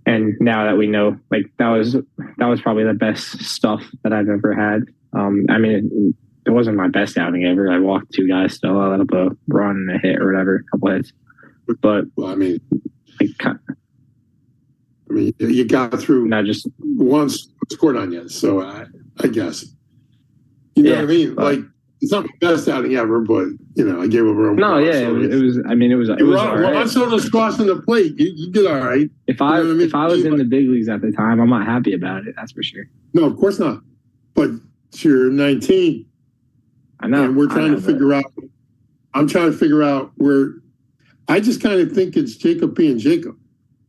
and now that we know, like that was probably the best stuff that I've ever had. It wasn't my best outing ever. I walked 2 guys still. I let up a run and a hit or whatever, a couple hits. But you got through. Not just once scored on you, so I guess what I mean. Like, it's not the best outing ever, but I gave up a no. Yeah, it was. It was. When I saw those crossing the plate, you did all right. If I was in the big leagues at the time, I'm not happy about it. That's for sure. No, of course not. But you're 19. I know. And we're trying to figure out. I'm trying to figure out where. I just kind of think it's Jacob being Jacob.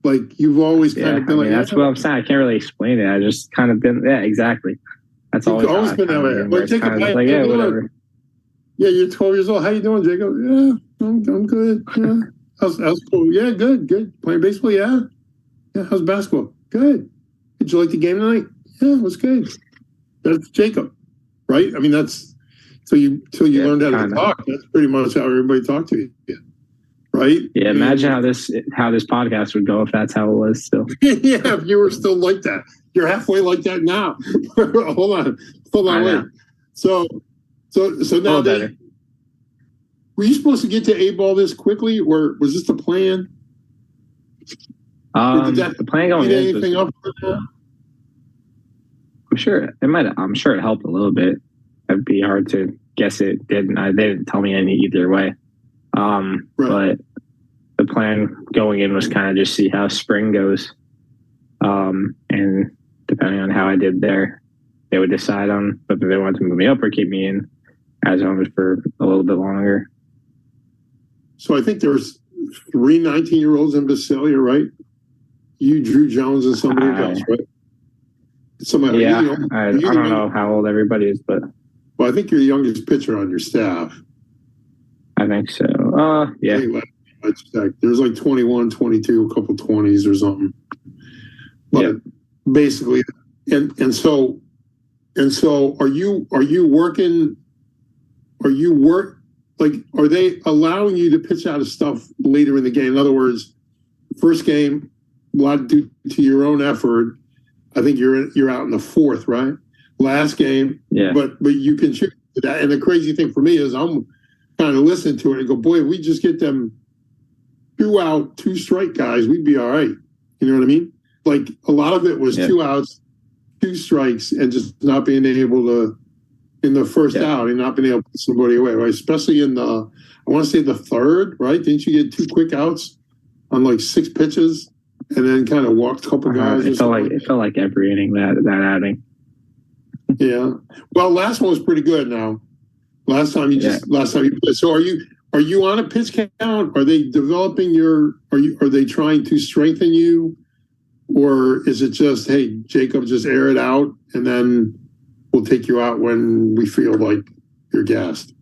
Like, you've always kind of been like. That's what I'm saying. I can't really explain it. I just kind of been. Yeah, exactly. That's always been that way. Like, Jacob, like, yeah, whatever. Yeah, you're 12 years old. How you doing, Jacob? Yeah, I'm good. Yeah. How's cool? Yeah, good. Playing baseball? Yeah. Yeah, how's basketball? Good. Did you like the game tonight? Yeah, it was good. That's Jacob, right? I mean, that's till you learned how to talk. That's pretty much how everybody talked to you, right? Yeah, imagine how this podcast would go if that's how it was still. Yeah, if you were still like that. You're halfway like that now. Hold on, wait. So now were you supposed to get to A-ball this quickly, or was this the plan? The plan going in anything up? I'm sure it might. I'm sure it helped a little bit. It'd be hard to guess it didn't. They didn't tell me any either way. Right. But the plan going in was kind of just see how spring goes, and depending on how I did there, they would decide on whether they wanted to move me up or keep me in as owners for a little bit longer. So I think there's 3 19-year-olds in Visalia, right? You, Drew Jones, and somebody else, right? Somebody. Yeah, I don't know how old everybody is, but I think you're the youngest pitcher on your staff. I think so. Yeah. There's like 21, 22, a couple 20s or something. But basically, and so are you working? Are they allowing you to pitch out of stuff later in the game? In other words, first game, a lot due to your own effort. I think you're out in the 4th, right? Last game, but you can shoot that. And the crazy thing for me is I'm kind of listening to it and go, boy, if we just get them 2 out, 2 strike guys, we'd be all right. You know what I mean? Like, a lot of it was 2 outs, 2 strikes, and just not being able to, in the first out, and not being able to put somebody away, right? Especially in I want to say the 3rd, right? Didn't you get 2 quick outs on like 6 pitches and then kind of walked a couple guys? It felt like every inning that outing. Yeah. Well, last one was pretty good now. Last time you played. So are you on a pitch count? Are they developing are they trying to strengthen you? Or is it just, hey, Jacob, just air it out and then we'll take you out when we feel like you're gassed?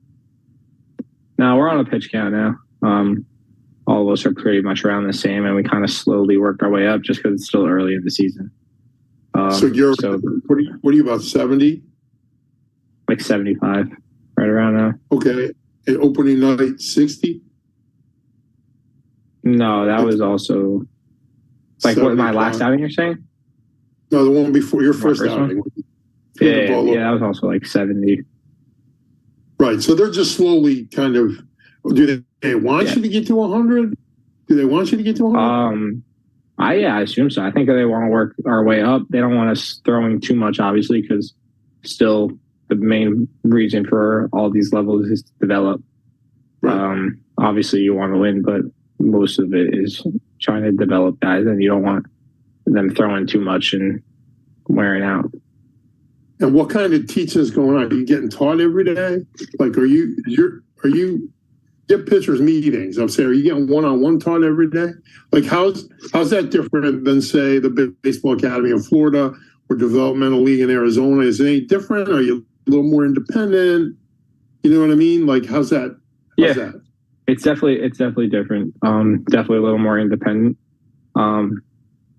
No, we're on a pitch count now. All of us are pretty much around the same, and we kind of slowly work our way up just because it's still early in the season. So what are you about 70? Like 75, right around now. Okay. And opening night 60? No, that was also like what my last outing you're saying? No, the one before your first outing. Yeah, that was also like 70. Right. So they're just slowly kind of, do they want you to get to 100? Do they want you to get to 100? I assume so. I think they want to work our way up. They don't want us throwing too much, obviously, because still the main reason for all these levels is to develop. Right. Obviously, you want to win, but most of it is trying to develop guys, and you don't want them throwing too much and wearing out. And what kind of teaching is going on? Are you getting taught every day? Like, are you get pitchers meetings? I'm saying, are you getting one-on-one taught every day? Like, how's that different than, say, the Baseball Academy in Florida or Developmental League in Arizona? Is it any different? Are you a little more independent? You know what I mean? Like, how's that? That? It's definitely different. Definitely a little more independent.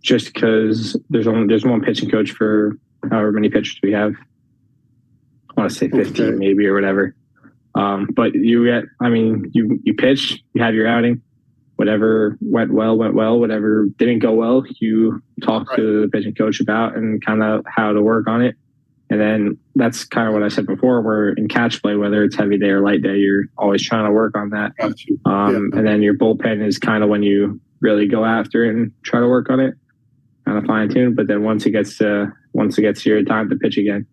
Just because there's one pitching coach for however many pitchers we have. I want to say 15 maybe or whatever. But you pitch, you have your outing, whatever went well, whatever didn't go well, you talk to the pitching coach about and kind of how to work on it. And then that's kind of what I said before, where in catch play, whether it's heavy day or light day, you're always trying to work on that. And then your bullpen is kind of when you really go after it and try to work on it, kind of fine tune. But then once it gets to your time to pitch again,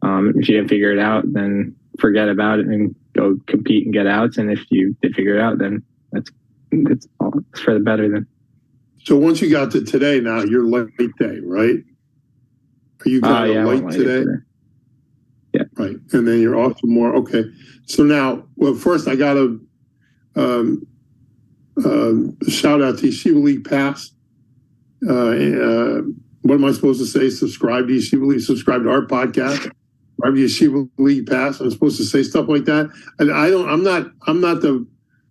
if you didn't figure it out, then forget about it and go compete and get outs. And if you did figure it out, then it's for the better then. So once you got to today, now you're late day, right? Are you kind of late today? Yeah. Right. And then you're off tomorrow. Okay. So now, well, first I got to shout out to Yeshiva League Pass. What am I supposed to say? Subscribe to Yeshiva League. Subscribe to our podcast. Subscribe to Yeshiva League Pass. I'm supposed to say stuff like that. And I'm not the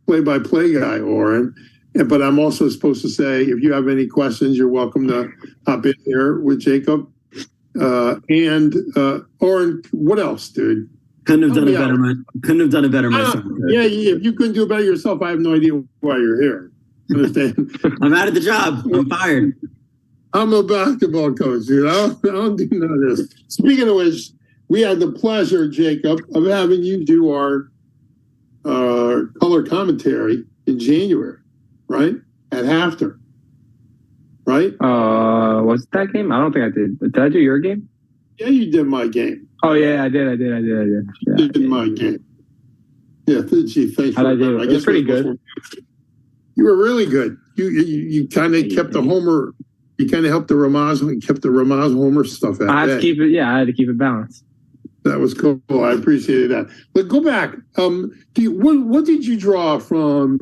play-by-play guy, Oren. But I'm also supposed to say, if you have any questions, you're welcome to hop in here with Jacob. Oren, what else, dude? Couldn't have done it better myself. Yeah, if you couldn't do it better yourself, I have no idea why you're here. Understand? I'm out of the job. I'm fired. I'm a basketball coach, dude. I don't do none of this. Speaking of which, we had the pleasure, Jacob, of having you do our color commentary in January, right? At halftime, right? Was it that game? I don't think I did. Did I do your game? Yeah, you did my game. Oh yeah, I did. Yeah, you did my game. Yeah, gee, thanks. How'd I do? It was pretty good. You were really good. You kind of kept the Homer. You kind of helped the Ramaz and kept the Ramaz Homer stuff out. I had to keep it. Yeah, I had to keep it balanced. That was cool. I appreciated that. But go back. What did you draw from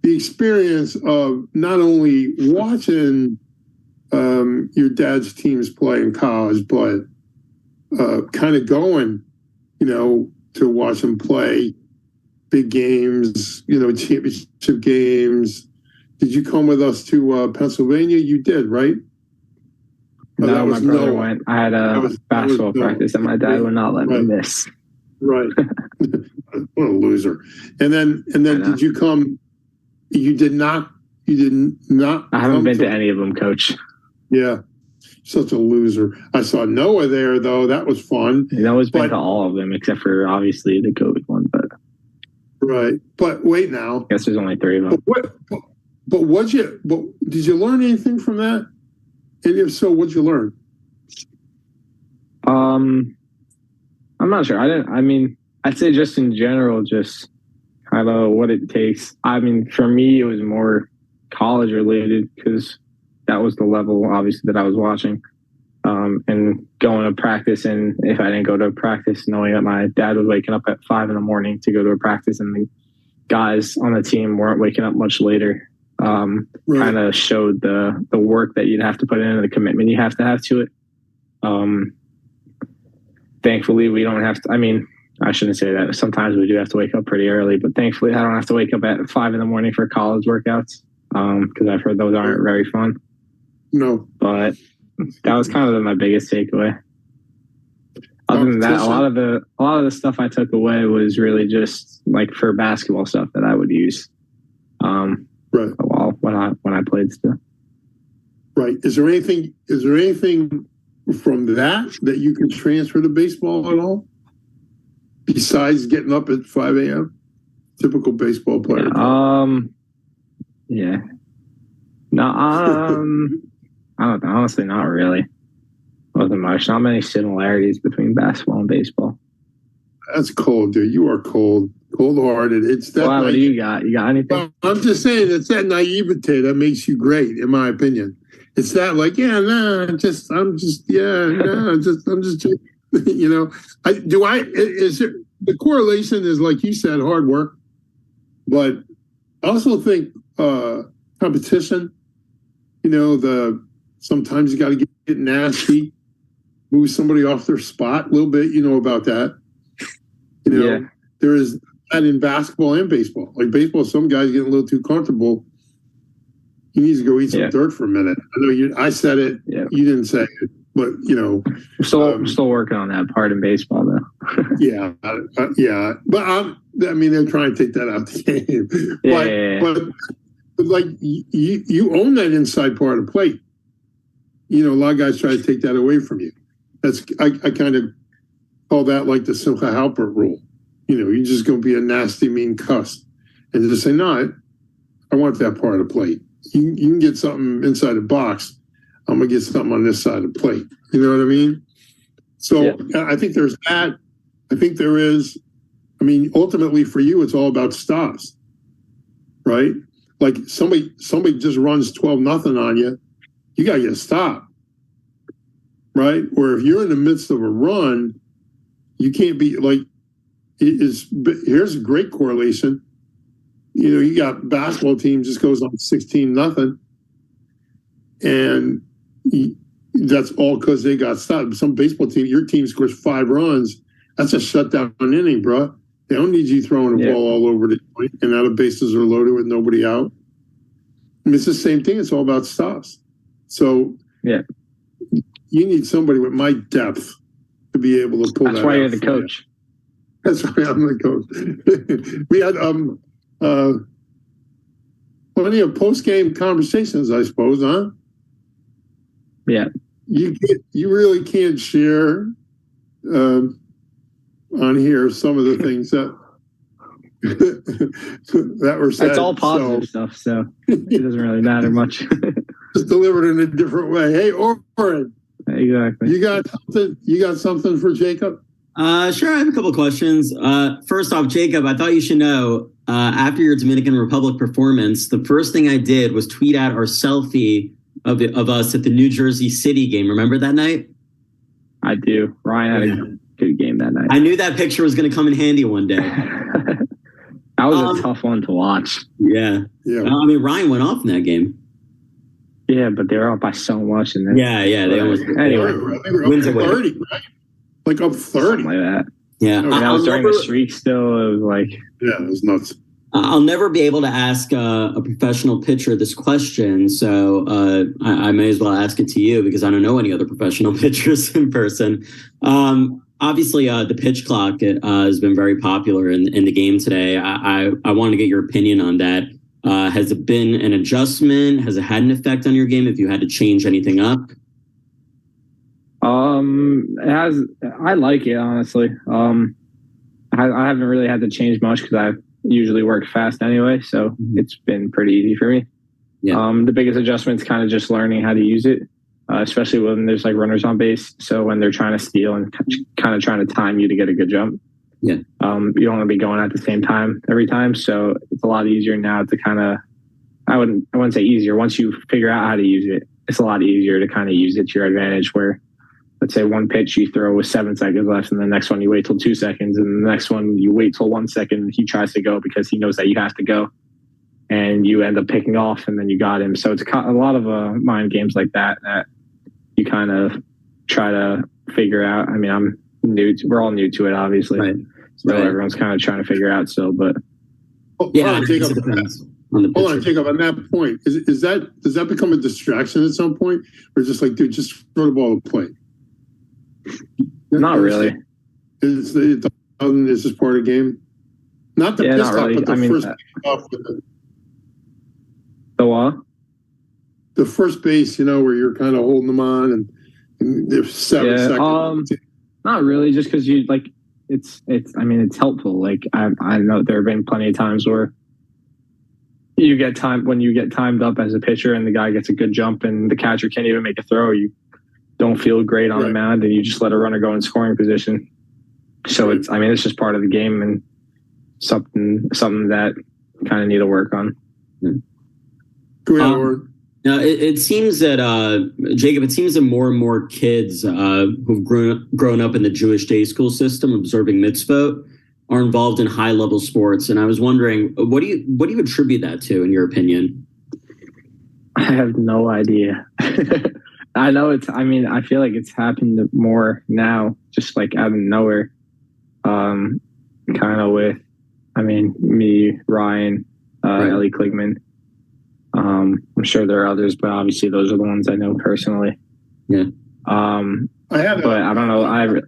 the experience of not only watching your dad's teams play in college, but kind of going, to watch them play big games, championship games? Did you come with us to Pennsylvania? You did, right? No, my brother went. I had a basketball practice, and my dad would not let me miss. Right. What a loser. And then did you come? You did not. I haven't been to any of them, Coach. Yeah. Such a loser. I saw Noah there, though. That was fun. Noah's been to all of them, except for, obviously, the COVID one. But right. But wait now. I guess there's only 3 of them. But did you learn anything from that? And if so, what'd you learn? I'm not sure. I'd say just in general, just kind of what it takes. For me, it was more college related because that was the level, obviously, that I was watching. And going to practice, and if I didn't go to practice, knowing that my dad was waking up at 5 a.m. to go to a practice, and the guys on the team weren't waking up much later, kind of showed the work that you'd have to put in and the commitment you have to it. Thankfully, we don't have to. I shouldn't say that. Sometimes we do have to wake up pretty early, but thankfully, I don't have to wake up at 5 a.m. for college workouts because I've heard those aren't very fun. No, but That was kind of my biggest takeaway. Other than that, a lot of the stuff I took away was really just like for basketball stuff that I would use. Right. When I played still. Right. Is there anything from that you can transfer to baseball at all? Besides getting up at 5 a.m.? Typical baseball player. Yeah. No, I don't know. Honestly, not really. Wasn't much. Not many similarities between basketball and baseball. That's cold, dude. You are cold-hearted. It's that. What do you got? You got anything? Well, I'm just saying, it's that naivete that makes you great, in my opinion. It's that, like, I'm just, you know. Is there the correlation is like you said, hard work, but I also think competition. You know, sometimes you got to get nasty, move somebody off their spot a little bit. You know about that. You know, There is that in basketball and baseball. Like baseball, some guys get a little too comfortable. He needs to go eat some dirt for a minute. I know I said it. Yeah. You didn't say it, but you know, I'm still working on that part in baseball, though. Yeah. But they're trying to take that out of the game. But like you own that inside part of the plate. You know, a lot of guys try to take that away from you. I kind of call that like the Simcha Halpert rule. You know, you're just going to be a nasty, mean cuss. And just say, no, I want that part of the plate. You can get something inside the box. I'm going to get something on this side of the plate. You know what I mean? So I think there's that. I think there is, ultimately for you, it's all about stops, right? Like somebody just runs 12-0 on you. You got to get a stop, right? Or if you're in the midst of a run, you can't be like, here's a great correlation. You know, you got basketball team just goes on 16-0, and that's all because they got stopped. Some baseball team, your team scores 5 runs. That's a shutdown inning, bro. They don't need you throwing a ball all over the joint, and now the bases are loaded with nobody out. It's the same thing. It's all about stops. So you need somebody with my depth to be able to pull that. That's why you're the coach. That's why I'm the coach. We had plenty of post-game conversations, I suppose, huh? Yeah. You really can't share on here some of the things that were said. It's all positive stuff, so it doesn't really matter much. Just delivered in a different way. Hey, Oren. Exactly. You got something for Jacob? Sure, I have a couple questions. First off, Jacob, I thought you should know, after your Dominican Republic performance, the first thing I did was tweet out our selfie of us at the New Jersey City game. Remember that night? I do. Ryan had a good game that night. I knew that picture was going to come in handy one day. That was a tough one to watch. Yeah. Ryan went off in that game. Yeah, but they were up by so much. And then, they almost. Anyway, wins away. 30, right? Like up 30. Something like that. Yeah. And that was during the streak still. It was like. Yeah, it was nuts. I'll never be able to ask a professional pitcher this question, so I may as well ask it to you because I don't know any other professional pitchers in person. Obviously, the pitch clock has been very popular in the game today. I want to get your opinion on that. Has it been an adjustment? Has it had an effect on your game if you had to change anything up? It has. I like it, honestly. I haven't really had to change much because I usually work fast anyway, so it's been pretty easy for me. Yeah. The biggest adjustment is kind of just learning how to use it, especially when there's like runners on base. So when they're trying to steal and kind of trying to time you to get a good jump, you don't want to be going at the same time every time. So it's a lot easier now to kind of, I wouldn't say easier. Once you figure out how to use it, it's a lot easier to kind of use it to your advantage. Where let's say one pitch you throw with 7 seconds left, and the next one you wait till 2 seconds, and the next one you wait till 1 second. He tries to go because he knows that you have to go, and you end up picking off, and then you got him. So it's a lot of mind games like that you kind of try to figure out. I mean, we're all new to it, obviously. Right. So everyone's kind of trying to figure out still, but Jacob, on the Hold on, pitcher. Jacob. On that point, does that become a distraction at some point, or just like, dude, just throw the ball to the plate? Not really. It's just part of the game. Not the piss off, but the first off with the what? The first base, where you're kind of holding them on, and there's 7 seconds. Not really, just because you like it's. I mean, it's helpful. Like I know there have been plenty of times where you get timed up as a pitcher, and the guy gets a good jump, and the catcher can't even make a throw. You don't feel great on the mound, and you just let a runner go in scoring position. So it's just part of the game, and something that kind of need to work on. Go ahead, Lauren. Now, it seems that, Jacob, it seems that more and more kids who've grown up in the Jewish day school system observing mitzvot are involved in high-level sports. And I was wondering, what do you attribute that to, in your opinion? I have no idea. I know I feel like it's happened more now, just like out of nowhere. Kind of with, me, Ryan, Ellie Kligman. I'm sure there are others, but obviously those are the ones I know personally. Yeah. I don't know.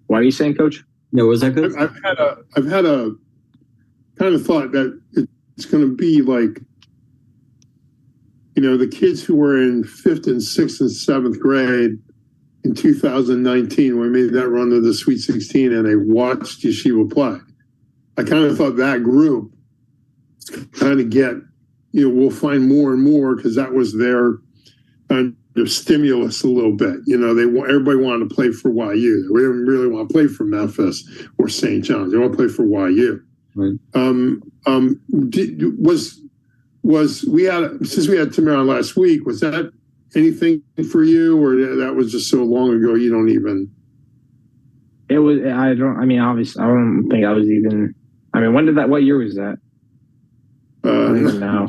What are you saying, Coach? No, was that good? I've had a kind of thought that it's going to be like, the kids who were in 5th and 6th and 7th grade in 2019 when we made that run to the Sweet 16 and they watched Yeshiva play. I kind of thought that group kind of get, we'll find more and more because that was their kind of stimulus a little bit. Everybody wanted to play for YU. They didn't really want to play for Memphis or St. John's. They want to play for YU. Right. Since we had Tim on last week, was that anything for you, or that was just so long ago you don't even? It was. Obviously, I don't think I was even. When did that? What year was that? I don't even know.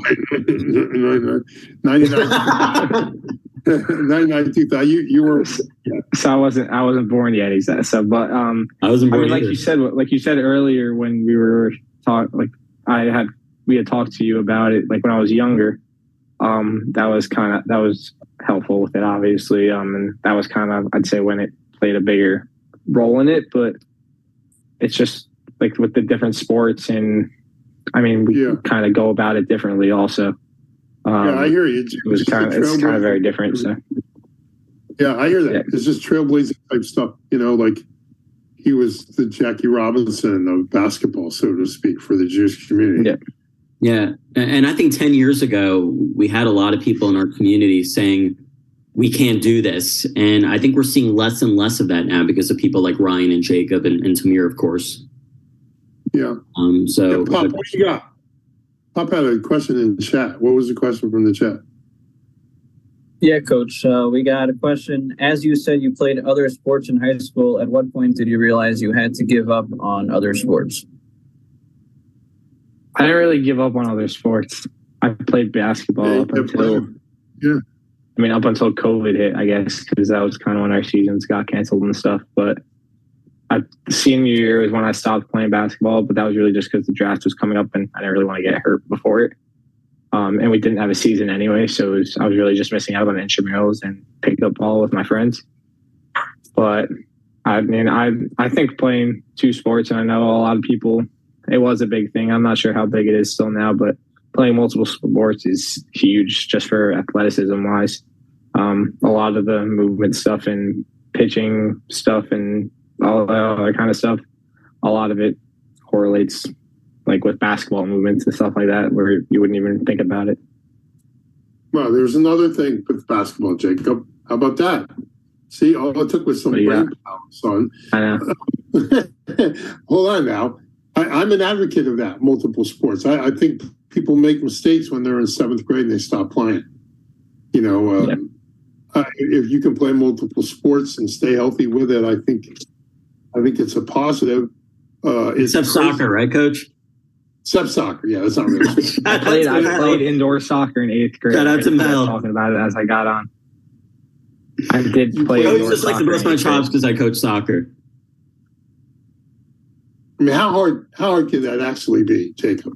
99, 2000. You were. Yeah. So I wasn't born yet. Exactly. So, but I wasn't born. Like you said earlier when we were we had talked to you about it, like when I was younger. That was helpful with it, obviously. And that was kind of, I'd say, when it played a bigger role in it. But it's just like with the different sports, and we kind of go about it differently also. I hear you. It's kind of very different. So yeah, I hear that. Yeah. It's just trailblazing type stuff, like he was the Jackie Robinson of basketball, so to speak, for the Jewish community. Yeah. Yeah. And I think 10 years ago, we had a lot of people in our community saying, we can't do this. And I think we're seeing less and less of that now because of people like Ryan and Jacob and Tamir, of course. Yeah. Pop, what do you got? Pop had a question in the chat. What was the question from the chat? Yeah, Coach, we got a question. As you said, you played other sports in high school. At what point did you realize you had to give up on other sports? I didn't really give up on other sports. I played basketball up until COVID hit, I guess, because that was kind of when our seasons got canceled and stuff. But senior year is when I stopped playing basketball, but that was really just because the draft was coming up and I didn't really want to get hurt before it. And we didn't have a season anyway, so I was really just missing out on intramurals and picked up ball with my friends. But I think playing two sports, and I know a lot of people, it was a big thing. I'm not sure how big it is still now, but playing multiple sports is huge just for athleticism wise. A lot of the movement stuff and pitching stuff and all that other kind of stuff, a lot of it correlates like with basketball movements and stuff like that, where you wouldn't even think about it. Well, there's another thing with basketball, Jacob. How about that? See, all it took was some brain power, son. I know. Hold on now. I'm an advocate of that, multiple sports. I think people make mistakes when they're in 7th grade and they stop playing. If you can play multiple sports and stay healthy with it, I think it's a positive. Except soccer, right, Coach? Except soccer, yeah, that's not really. I played indoor soccer in 8th grade. Shout out to Mel. Talking about it as I got on. I did play. I always just like to burst my chops because I coach soccer. I mean, how hard can that actually be, Jacob?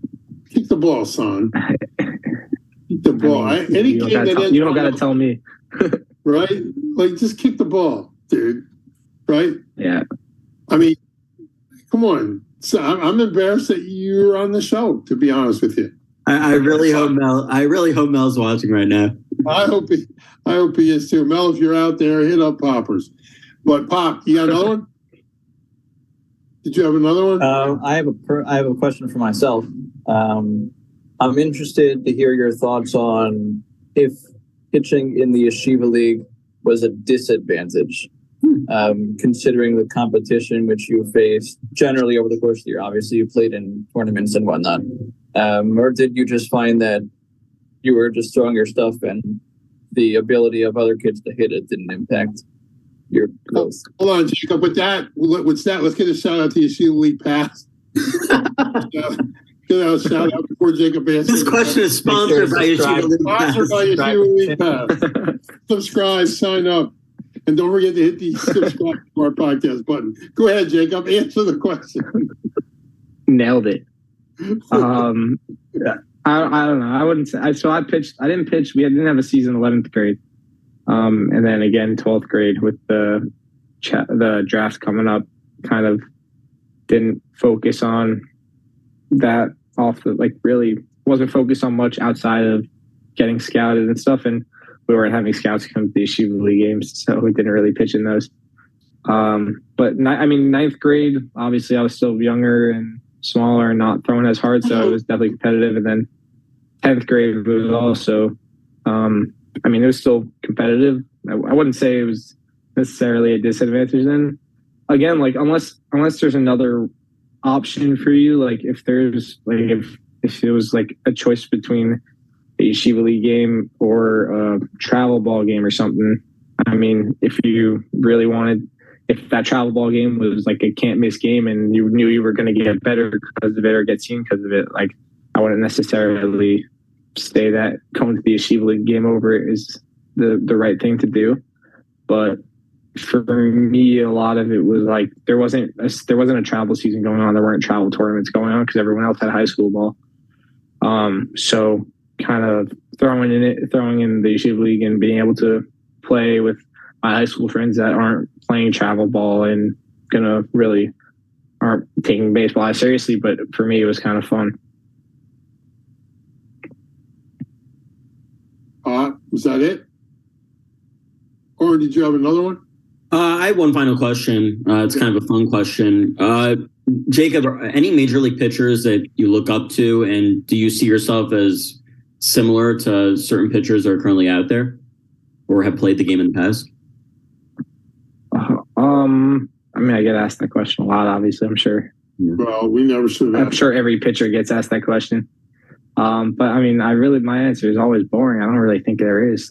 the ball, son. Kick the ball. You don't got to tell me. Right? Like, just kick the ball, dude. Right? Yeah. I mean, come on. So I'm embarrassed that you're on the show, to be honest with you. I really hope Mel's watching right now. I hope he is too. Mel, if you're out there, hit up Poppers. But Pop, you got another one? Did you have another one? I have a question for myself. I'm interested to hear your thoughts on if pitching in the Yeshiva League was a disadvantage, considering the competition which you faced generally over the course of the year. Obviously, you played in tournaments and whatnot. Or did you just find that you were just throwing your stuff and the ability of other kids to hit it didn't impact your growth? Hold on, Jacob. With that, let's get a shout out to Yeshiva League Pass. Get a shout out before Jacob answers. This question is sponsored by Yeshiva League Pass. Sponsored by Yeshiva League Pass. Subscribe, sign up, and don't forget to hit the subscribe to our podcast button. Go ahead, Jacob. Answer the question. Nailed it. I don't know. I wouldn't say. So I pitched. I didn't pitch. We didn't have a season 11th grade, and then again 12th grade with the draft coming up. Kind of didn't focus on that really wasn't focused on much outside of getting scouted and stuff. And we weren't having scouts come to the Yeshiva League games, so we didn't really pitch in those. But ninth grade, obviously I was still younger and smaller and not throwing as hard, so it was definitely competitive. And then 10th grade was also, it was still competitive. I wouldn't say it was necessarily a disadvantage then. Again, like unless there's another option for you, like if there's like if it was like a choice between a Yeshiva League game or a travel ball game or something. I mean, if you really wanted, if that travel ball game was like a can't miss game and you knew you were going to get better because of it or get seen because of it, like I wouldn't necessarily say that going to the Yeshiva League game over is the right thing to do. But for me, a lot of it was like there wasn't a travel season going on. There weren't travel tournaments going on because everyone else had high school ball. So kind of throwing in the Yeshiva League and being able to play with my high school friends that aren't playing travel ball and aren't taking baseball as seriously. But for me, it was kind of fun. Was that it? Or did you have another one? I have one final question. It's kind of a fun question. Jacob, any major league pitchers that you look up to, and do you see yourself as similar to certain pitchers that are currently out there or have played the game in the past? I get asked that question a lot, obviously, I'm sure. Well, we never should have. I'm sure every pitcher gets asked that question. But my answer is always boring. I don't really think there is.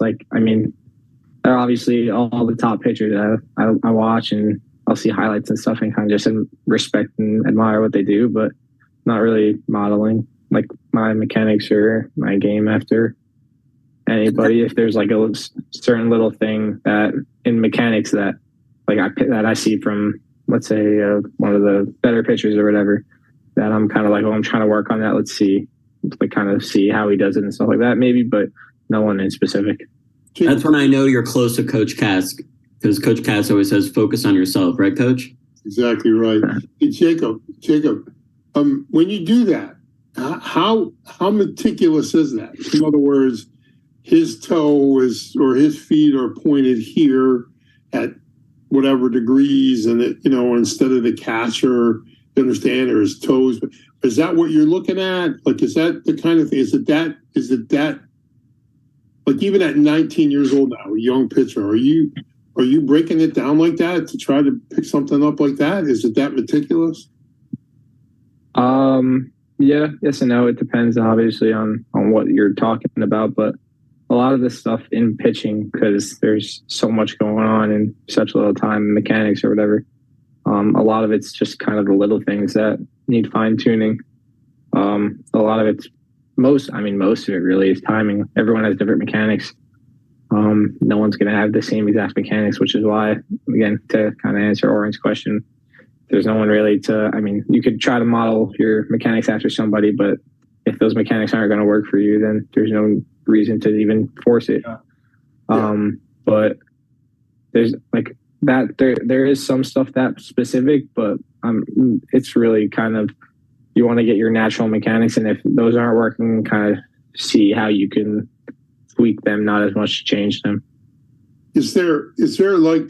They're obviously all the top pitchers that I watch, and I'll see highlights and stuff and kind of just respect and admire what they do, but not really modeling like my mechanics or my game after anybody. If there's like a certain little thing that in mechanics that I see from, let's say, one of the better pitchers or whatever, that I'm kind of like, I'm trying to work on that. Let's see, kind of see how he does it and stuff like that, maybe, but no one in specific. That's when I know you're close to Coach Katz, because Coach Katz always says, focus on yourself, right, Coach? Exactly right. Hey, Jacob, when you do that, how meticulous is that? In other words, his toe or his feet are pointed here at whatever degrees, and instead of the catcher, you understand, or his toes. Is that what you're looking at? Like, is that the kind of thing? Is it that? Like, even at 19 years old now, a young pitcher, are you breaking it down like that to try to pick something up like that? Is it that meticulous? Yeah, yes and no. It depends obviously on what you're talking about, but a lot of this stuff in pitching, because there's so much going on in such little time, mechanics or whatever. A lot of it's just kind of the little things that need fine tuning. A lot of it's most of it really is timing. Everyone has different mechanics. No one's going to have the same exact mechanics, which is why, again, to kind of answer Oren's question, there's no one really you could try to model your mechanics after somebody, but if those mechanics aren't going to work for you, then there's no reason to even force it. But there's like that. There is some stuff that's specific, but it's really kind of, you want to get your natural mechanics, and if those aren't working, kind of see how you can tweak them, not as much to change them. Is there like,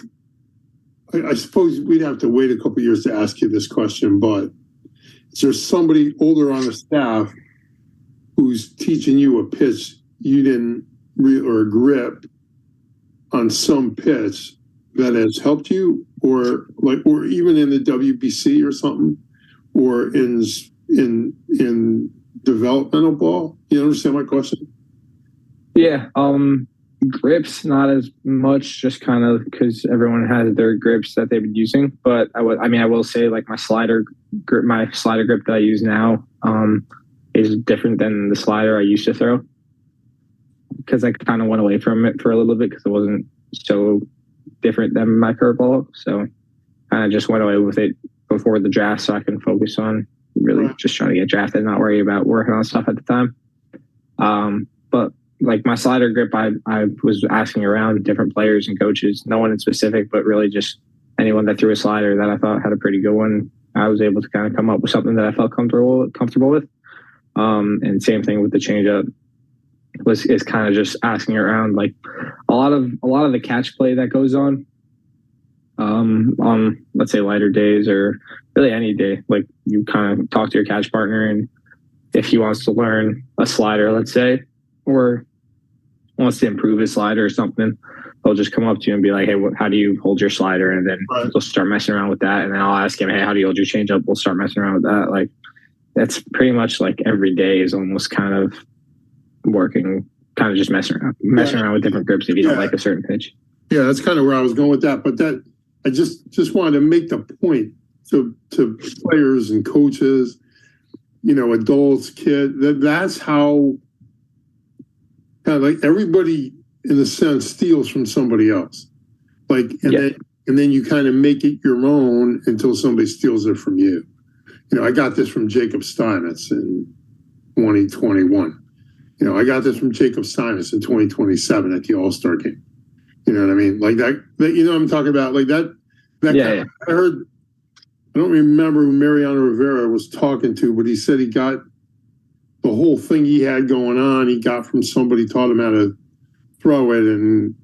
I suppose we'd have to wait a couple of years to ask you this question, but is there somebody older on the staff who's teaching you a pitch you didn't or a grip on some pitch that has helped you, or even in the WBC or something, or in developmental ball? You understand my question? Yeah. Grips, not as much, just kind of because everyone has their grips that they've been using. But I will say, like, my slider grip that I use now is different than the slider I used to throw, because I kind of went away from it for a little bit because it wasn't so different than my curveball. So I just went away with it before the draft so I can focus on really just trying to get drafted, not worry about working on stuff at the time. But like my slider grip, I was asking around different players and coaches, no one in specific, but really just anyone that threw a slider that I thought had a pretty good one. I was able to kind of come up with something that I felt comfortable with. And same thing with the changeup is kind of just asking around, like a lot of the catch play that goes on let's say lighter days or really any day, like you kind of talk to your catch partner, and if he wants to learn a slider, let's say, or wants to improve his slider or something, they'll just come up to you and be like, hey, how do you hold your slider? And then they'll start messing around with that. And then I'll ask him, hey, how do you hold your changeup? We'll start messing around with that. Like, that's pretty much like every day is almost kind of working, kind of just messing around with different grips if you don't like a certain pitch. Yeah, that's kind of where I was going with that. But that I just wanted to make the point to players and coaches, adults, kids, that's how kind of like everybody in a sense steals from somebody else. Like, and then you kind of make it your own until somebody steals it from you. I got this from Jacob Steinmetz in 2021. I got this from Jacob Steinmetz in 2027 at the All-Star game. You know what I mean? Like that what I'm talking about? Like that I heard, I don't remember who Mariano Rivera was talking to, but he said he got the whole thing he had going on, he got from somebody, taught him how to throw it, and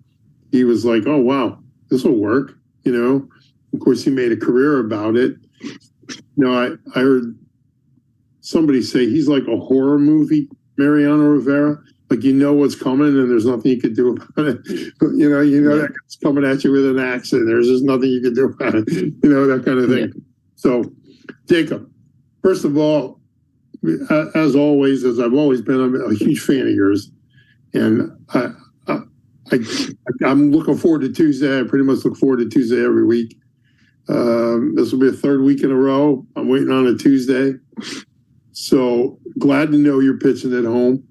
he was like, oh, wow, this will work. Of course, he made a career about it. I heard somebody say he's like a horror movie, Mariano Rivera. Like, what's coming and there's nothing you could do about it. That it's coming at you with an axe and there's just nothing you can do about it. That kind of thing. Yeah. So, Jacob, first of all, as always, as I've always been, I'm a huge fan of yours. And I'm looking forward to Tuesday. I pretty much look forward to Tuesday every week. This will be a third week in a row. I'm waiting on a Tuesday. So glad to know you're pitching at home.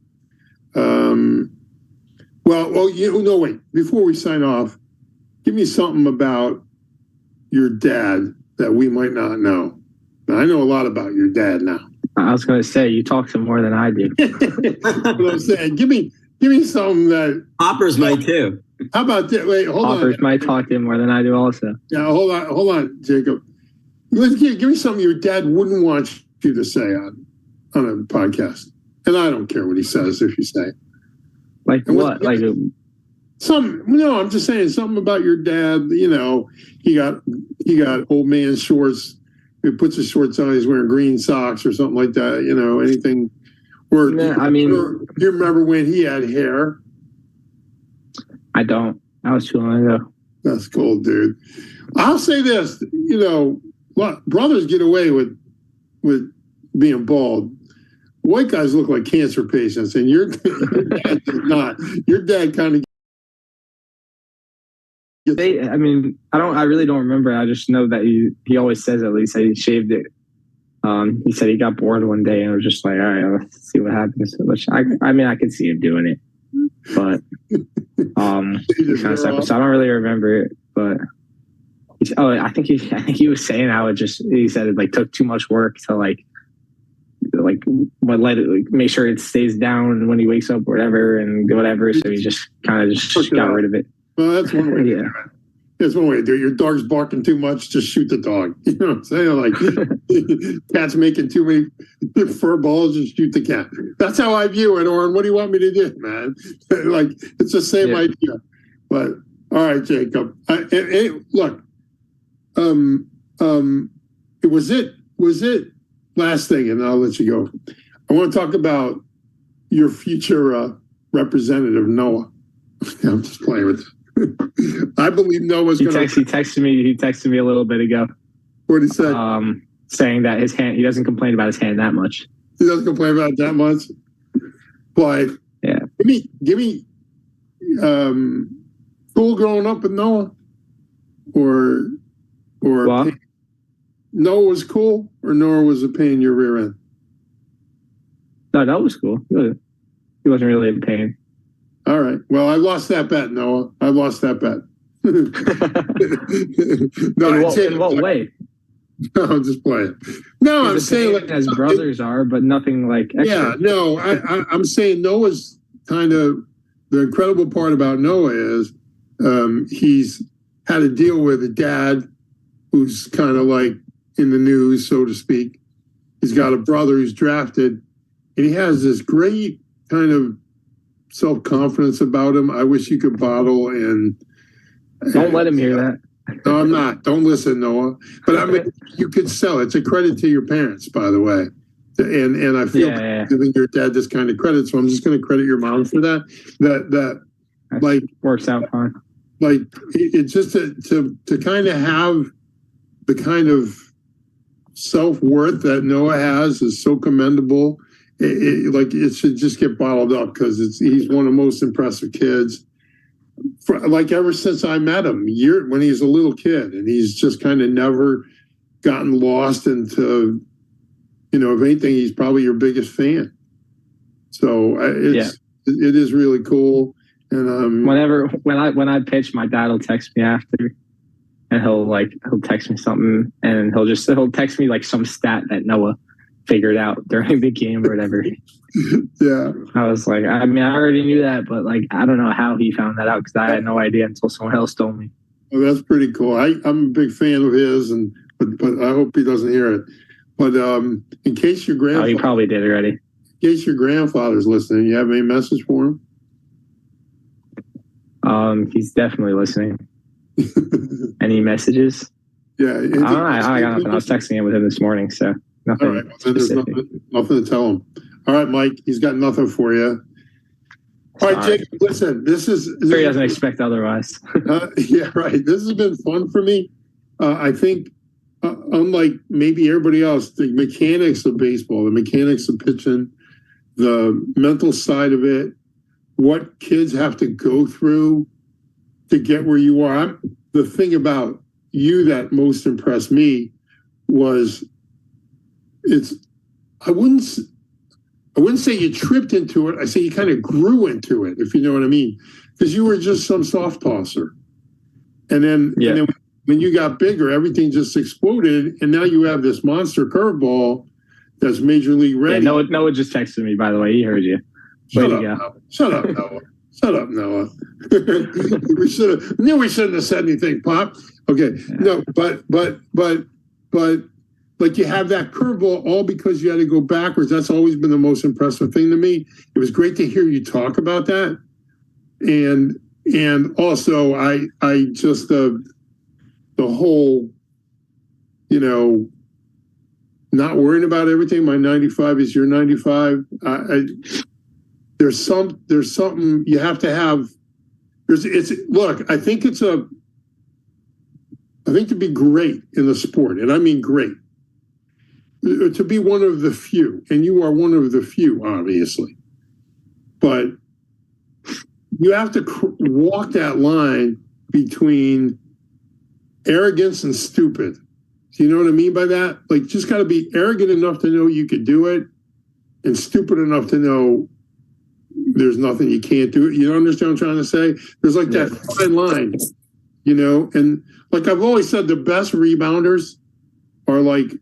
Wait. Before we sign off, give me something about your dad that we might not know. Now, I know a lot about your dad now. I was going to say, you talk to more than I do. What I'm saying, give me something that Hoppers might too. How about that? Wait, hold on. Hoppers might talk to him more than I do also. Yeah, hold on, Jacob. Give me something your dad wouldn't want you to say on a podcast. And I don't care what he says if you say. Like what? Like I'm just saying something about your dad. He got old man shorts. He puts his shorts on. He's wearing green socks or something like that. Anything. Or do you remember when he had hair? I don't. That was too long ago. That's cool, dude. I'll say this. Brothers get away with being bald. White guys look like cancer patients, and your dad does not. Your dad kind of. I really don't remember. I just know that he always says at least that he shaved it. He said he got bored one day and was just like, all right, let's see what happens. Which I could see him doing it, but so I don't really remember it. But I think he was saying how he said it like took too much work to like like let it make sure it stays down when he wakes up or whatever and whatever. So he just kind of just got rid of it. Well, that's one way. Yeah. That's one way to do it. Your dog's barking too much, just shoot the dog. You know what I'm saying? Like, cat's making too many fur balls, just shoot the cat. That's how I view it, Oren. What do you want me to do, man? Like, it's the same idea. But, all right, Jacob. Look, it was it, last thing, and I'll let you go. I want to talk about your future representative, Noah. I'm just playing with you. I believe Noah's going to. He texted me a little bit ago. What did he say? Saying that his hand. He doesn't complain about his hand that much. He doesn't complain about it that much. But yeah, give me cool growing up with Noah, or what? Noah was cool, or Noah was a pain in your rear end. No, that was cool. He wasn't really a pain. All right. Well, I lost that bet, Noah. I lost that bet. In what way? No, I'm just playing. No, I'm saying like as brothers are, but nothing like extra. Yeah, no, I'm saying Noah's kind of the incredible part about Noah is he's had to deal with a dad who's kind of like in the news, so to speak. He's got a brother who's drafted, and he has this great kind of self-confidence about him. I wish you could bottle and don't let him hear that. No, I'm not. Don't listen, Noah. But I mean, you could sell. It's a credit to your parents, by the way. And I feel giving your dad this kind of credit, so I'm just going to credit your mom for that. That like works out fine. Like it's just to kind of have the kind of self-worth that Noah has is so commendable. It should just get bottled up because he's one of the most impressive kids. Like ever since I met him, when he's a little kid, and he's just kind of never gotten lost into, if anything, he's probably your biggest fan. So it is really cool. And when I pitch, my dad will text me after, and he'll text me something, and he'll text me like some stat that Noah figured out during the game or whatever. Yeah. I was like, I mean, I already knew that, but like, I don't know how he found that out because I had no idea until someone else told me. Well, that's pretty cool. I'm a big fan of his, but I hope he doesn't hear it. But in case your grandfather, he probably did already. In case your grandfather's listening, you have any message for him? He's definitely listening. Any messages? Yeah. I got nothing. I was texting him with him this morning, so nothing. All right. Well, there's nothing to tell him. All right, Mike, he's got nothing for you. All right, Jacob, listen, this is... Sure he doesn't expect otherwise. Yeah, right. This has been fun for me. I think, unlike maybe everybody else, the mechanics of baseball, the mechanics of pitching, the mental side of it, what kids have to go through to get where you are. The thing about you that most impressed me was I wouldn't say you tripped into it. I say you kind of grew into it, if you know what I mean. Because you were just some soft tosser. And then when you got bigger, everything just exploded. And now you have this monster curveball that's major league ready. Yeah, Noah just texted me, by the way. He heard you. Shut up, Noah. Shut up, Noah. we shouldn't have said anything, Pop. Okay. Yeah. No, but like you have that curveball all because you had to go backwards. That's always been the most impressive thing to me. It was great to hear you talk about that. And also I just the whole, not worrying about everything. My 95 is your 95. There's something you have to have. I think to be great in the sport, and I mean great, to be one of the few, and you are one of the few, obviously, but you have to walk that line between arrogance and stupid. Do you know what I mean by that? Like, just got to be arrogant enough to know you could do it, and stupid enough to know there's nothing you can't do. You understand what I'm trying to say? There's like that fine line, and like I've always said, the best rebounders are like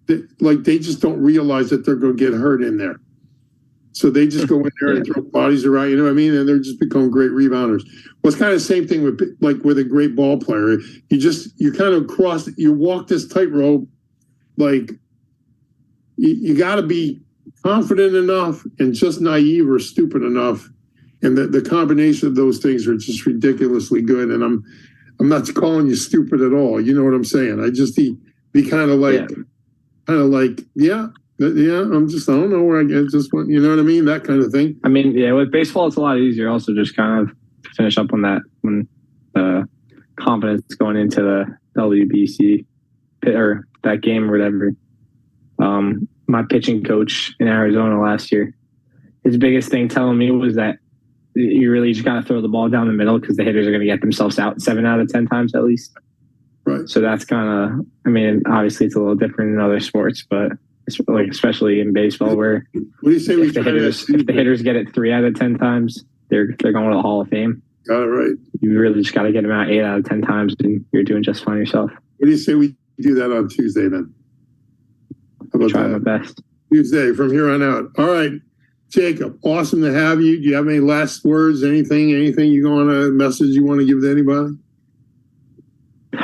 they just don't realize that they're going to get hurt in there. So they just go in there and throw bodies around, you know what I mean? And they're just become great rebounders. Well, it's kind of the same thing with a great ball player. You kind of you walk this tightrope, like you got to be confident enough and just naive or stupid enough. And the combination of those things are just ridiculously good. And I'm not calling you stupid at all. You know what I'm saying? I just be kind of like, yeah, I don't know where I just want, you know what I mean? That kind of thing. I mean, yeah, with baseball, it's a lot easier also just kind of finish up on that when confidence going into the WBC or that game or whatever. My pitching coach in Arizona last year, his biggest thing telling me was that you really just got to throw the ball down the middle because the hitters are going to get themselves out 7 out of 10 times at least. Right. So that's kind of, I mean, obviously it's a little different in other sports, but like especially in baseball where what do you say if the hitters get it 3 out of 10 times, they're going to the Hall of Fame. Got it right. You really just got to get them out 8 out of 10 times and you're doing just fine yourself. What do you say we do that on Tuesday then? How about Try that? my best. Tuesday from here on out. All right, Jacob, awesome to have you. Do you have any last words, anything you want to message you want to give to anybody?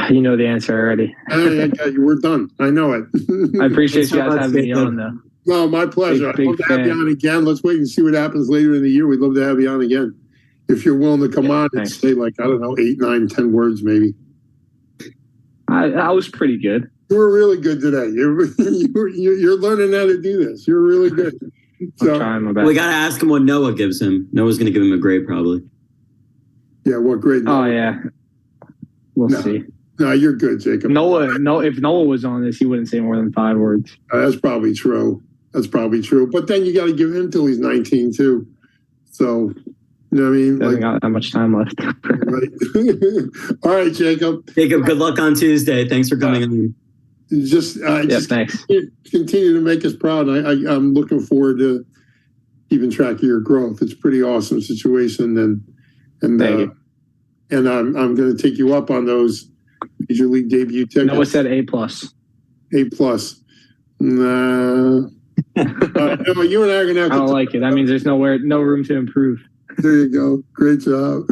You know the answer already. We're done. I know it. I appreciate you guys having me on, though. No, my pleasure. Big I'd love to have you on again. Let's wait and see what happens later in the year. We'd love to have you on again. If you're willing to come on and say, like, I don't know, 8, 9, 10 words maybe. I was pretty good. You were really good today. You're learning how to do this. You're really good. So, I'm trying my best. We got to ask him what Noah gives him. Noah's going to give him a grade probably. Yeah, what grade? Oh, yeah. We'll see. No, you're good, Jacob. If Noah was on this, he wouldn't say more than 5 words. That's probably true. But then you got to give him till he's 19 too. So, you know what I mean? Doesn't got that much time left. Right. All right, Jacob. Jacob, good luck on Tuesday. Thanks for coming in. Just thanks. Continue to make us proud. I'm looking forward to keeping track of your growth. It's a pretty awesome situation, and Thank you. And I'm going to take you up on those Major League debut tickets. Noah said A+. A+. Nah. No, you and I are going to have to. I don't like it. That means there's no room to improve. There you go. Great job.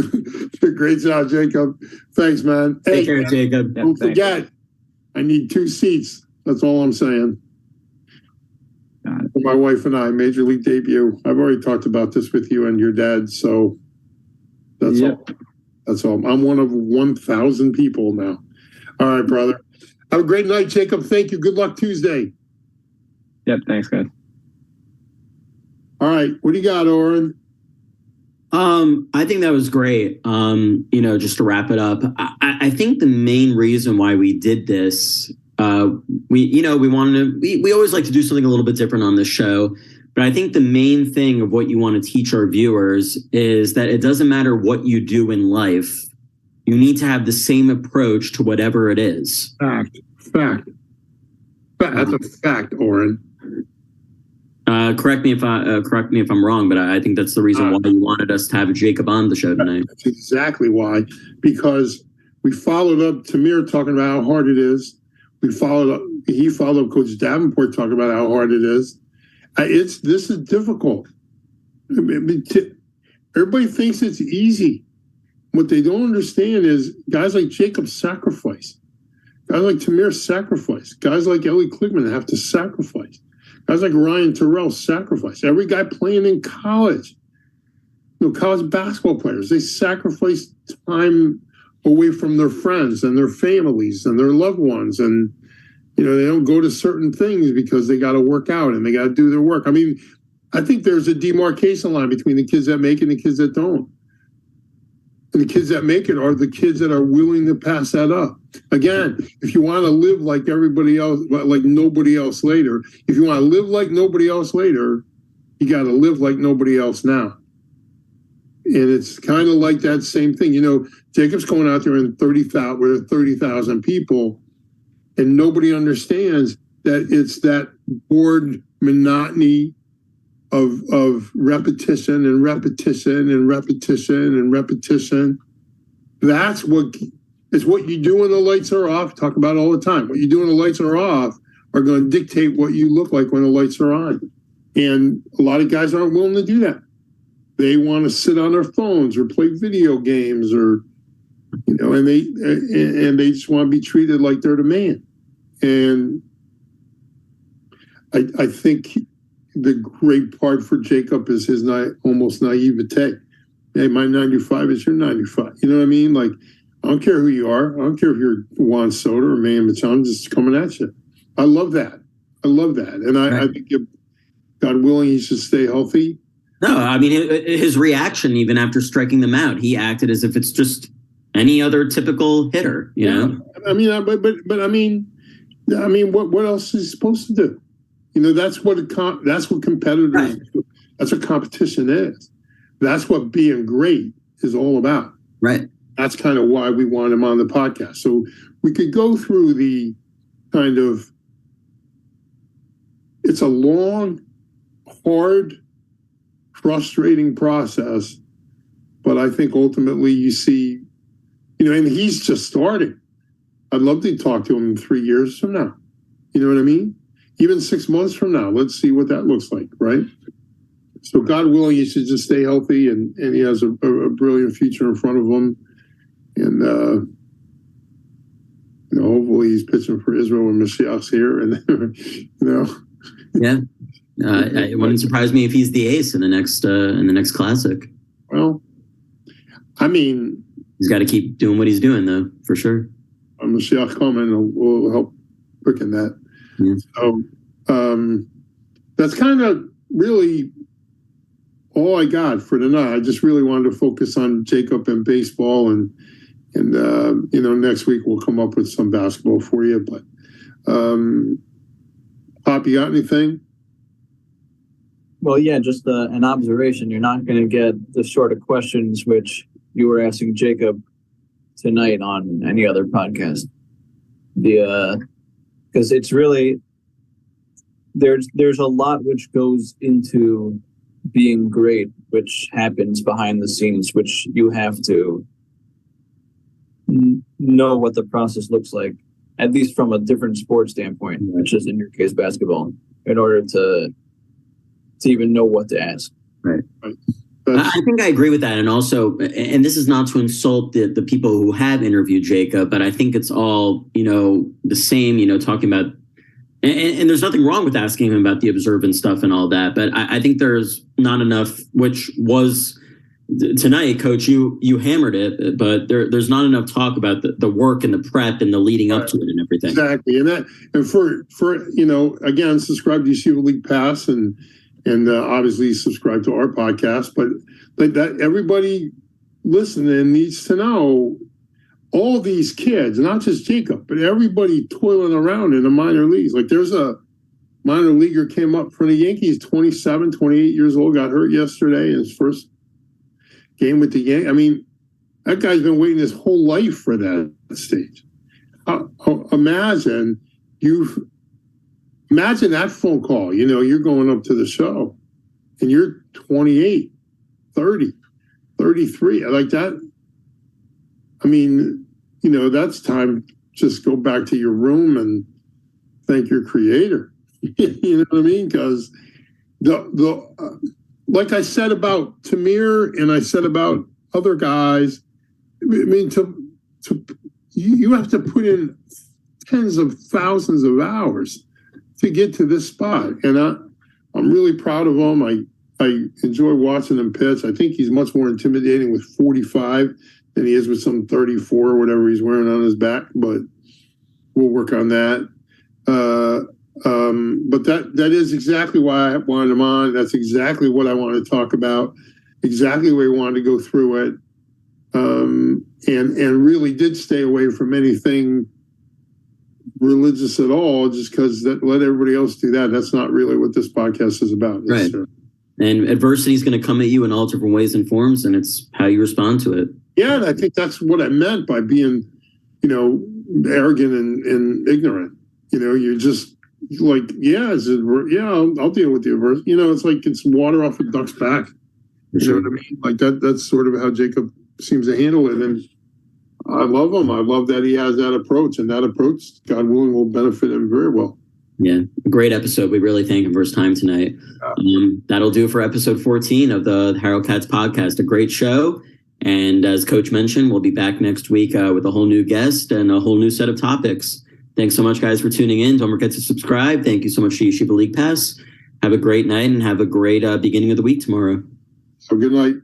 Great job, Jacob. Thanks, man. Take care, Jacob. Don't forget, I need 2 seats. That's all I'm saying. For my wife and I, Major League debut. I've already talked about this with you and your dad, so that's all. That's all. I'm one of 1,000 people now. All right, brother. Have a great night, Jacob. Thank you. Good luck Tuesday. Yep, thanks, guys. All right. What do you got, Oren? I think that was great. Just to wrap it up, I think the main reason why we did this, we always like to do something a little bit different on this show. But I think the main thing of what you want to teach our viewers is that it doesn't matter what you do in life. You need to have the same approach to whatever it is. Fact. That's a fact, Oren. Correct me if I'm wrong, but I think that's the reason why you wanted us to have Jacob on the show tonight. That's exactly why, because we followed up Tamir talking about how hard it is. He followed up Coach Davenport talking about how hard it is. This is difficult. Everybody thinks it's easy. What they don't understand is guys like Jacob sacrifice. Guys like Tamir sacrifice. Guys like Ellie Klickman have to sacrifice. Guys like Ryan Terrell sacrifice. Every guy playing in college, college basketball players, they sacrifice time away from their friends and their families and their loved ones. And, they don't go to certain things because they got to work out and they got to do their work. I mean, I think there's a demarcation line between the kids that make it and the kids that don't. And the kids that make it are the kids that are willing to pass that up. Again, if you want to live like everybody else, like nobody else later, if you want to live like nobody else later, you got to live like nobody else now. And it's kind of like that same thing. Jacob's going out there in 30,000 people, and nobody understands that it's that bored monotony of repetition and repetition and repetition and repetition. It's what you do when the lights are off. Talk about it all the time. What you do when the lights are off are going to dictate what you look like when the lights are on. And a lot of guys aren't willing to do that. They want to sit on their phones or play video games, or and they just want to be treated like they're the man. And I think the great part for Jacob is his almost naivete. Hey, my 95 is your 95. You know what I mean? Like, I don't care who you are. I don't care if you're Juan Soto or Manny Machado. I'm just coming at you. I love that. And I think, if, God willing, he should stay healthy. No, I mean, his reaction, even after striking them out, he acted as if it's just any other typical hitter, you know? I mean, what else is he supposed to do? That's what competitors do. That's what competition is. That's what being great is all about. Right. That's kind of why we want him on the podcast. So we could go through the kind of, it's a long, hard, frustrating process, but I think ultimately you see, and he's just starting. I'd love to talk to him in 3 years from now. You know what I mean? Even 6 months from now, let's see what that looks like, right? So God willing, he should just stay healthy, and he has a brilliant future in front of him. And, hopefully he's pitching for Israel when Mashiach's here. And, Yeah. It wouldn't surprise me if he's the ace in the next classic. Well, I mean, he's got to keep doing what he's doing, though, for sure. Mashiach coming will help quicken that. Yeah. So that's kind of really all I got for tonight. I just really wanted to focus on Jacob and baseball, and next week we'll come up with some basketball for you. But Pop, you got anything? Well, yeah, just an observation. You're not going to get the sort of questions which you were asking Jacob tonight on any other podcast. Because it's really, there's a lot which goes into being great, which happens behind the scenes, which you have to know what the process looks like, at least from a different sports standpoint, which is in your case basketball, in order to even know what to ask. Right. I think I agree with that. And also, and this is not to insult the people who have interviewed Jacob, but I think it's all, the same, talking about, and there's nothing wrong with asking him about the observant stuff and all that. But I think there's not enough, which was tonight, Coach, you hammered it, but there's not enough talk about the work and the prep and the leading up to it and everything. Exactly. And for again, subscribe to Yeshiva League Pass and obviously subscribe to our podcast, but that everybody listening needs to know all these kids, not just Jacob, but everybody toiling around in the minor leagues. Like, there's a minor leaguer came up for the Yankees, 27, 28 years old, got hurt yesterday in his first game with the Yankees. I mean, that guy's been waiting his whole life for that stage. Imagine that phone call. You're going up to the show and you're 28, 30, 33. Like that. I mean, that's time. Just go back to your room and thank your creator. You know what I mean? Because like I said about Tamir and I said about other guys, I mean, you have to put in tens of thousands of hours to get to this spot. And I'm really proud of him. I enjoy watching him pitch. I think he's much more intimidating with 45 than he is with some 34 or whatever he's wearing on his back, but we'll work on that. But that is exactly why I wanted him on. That's exactly what I wanted to talk about, exactly where we wanted to go through it, and really did stay away from anything religious at all, just because let everybody else do that. That's not really what this podcast is about. Right. And adversity is going to come at you in all different ways and forms, and it's how you respond to it. Yeah, and I think that's what I meant by being, arrogant and ignorant. You're just like, I'll deal with the adversity. It's like it's water off a duck's back. You know what I mean? Like that's sort of how Jacob seems to handle it. And I love him. I love that he has that approach, and that approach, God willing, will benefit him very well. Yeah, a great episode. We really thank him for his time tonight. That'll do it for episode 14 of the Harold Katz podcast. A great show. And as Coach mentioned, we'll be back next week with a whole new guest and a whole new set of topics. Thanks so much, guys, for tuning in. Don't forget to subscribe. Thank you so much to Yeshiva League Pass. Have a great night and have a great beginning of the week tomorrow. Have a good night.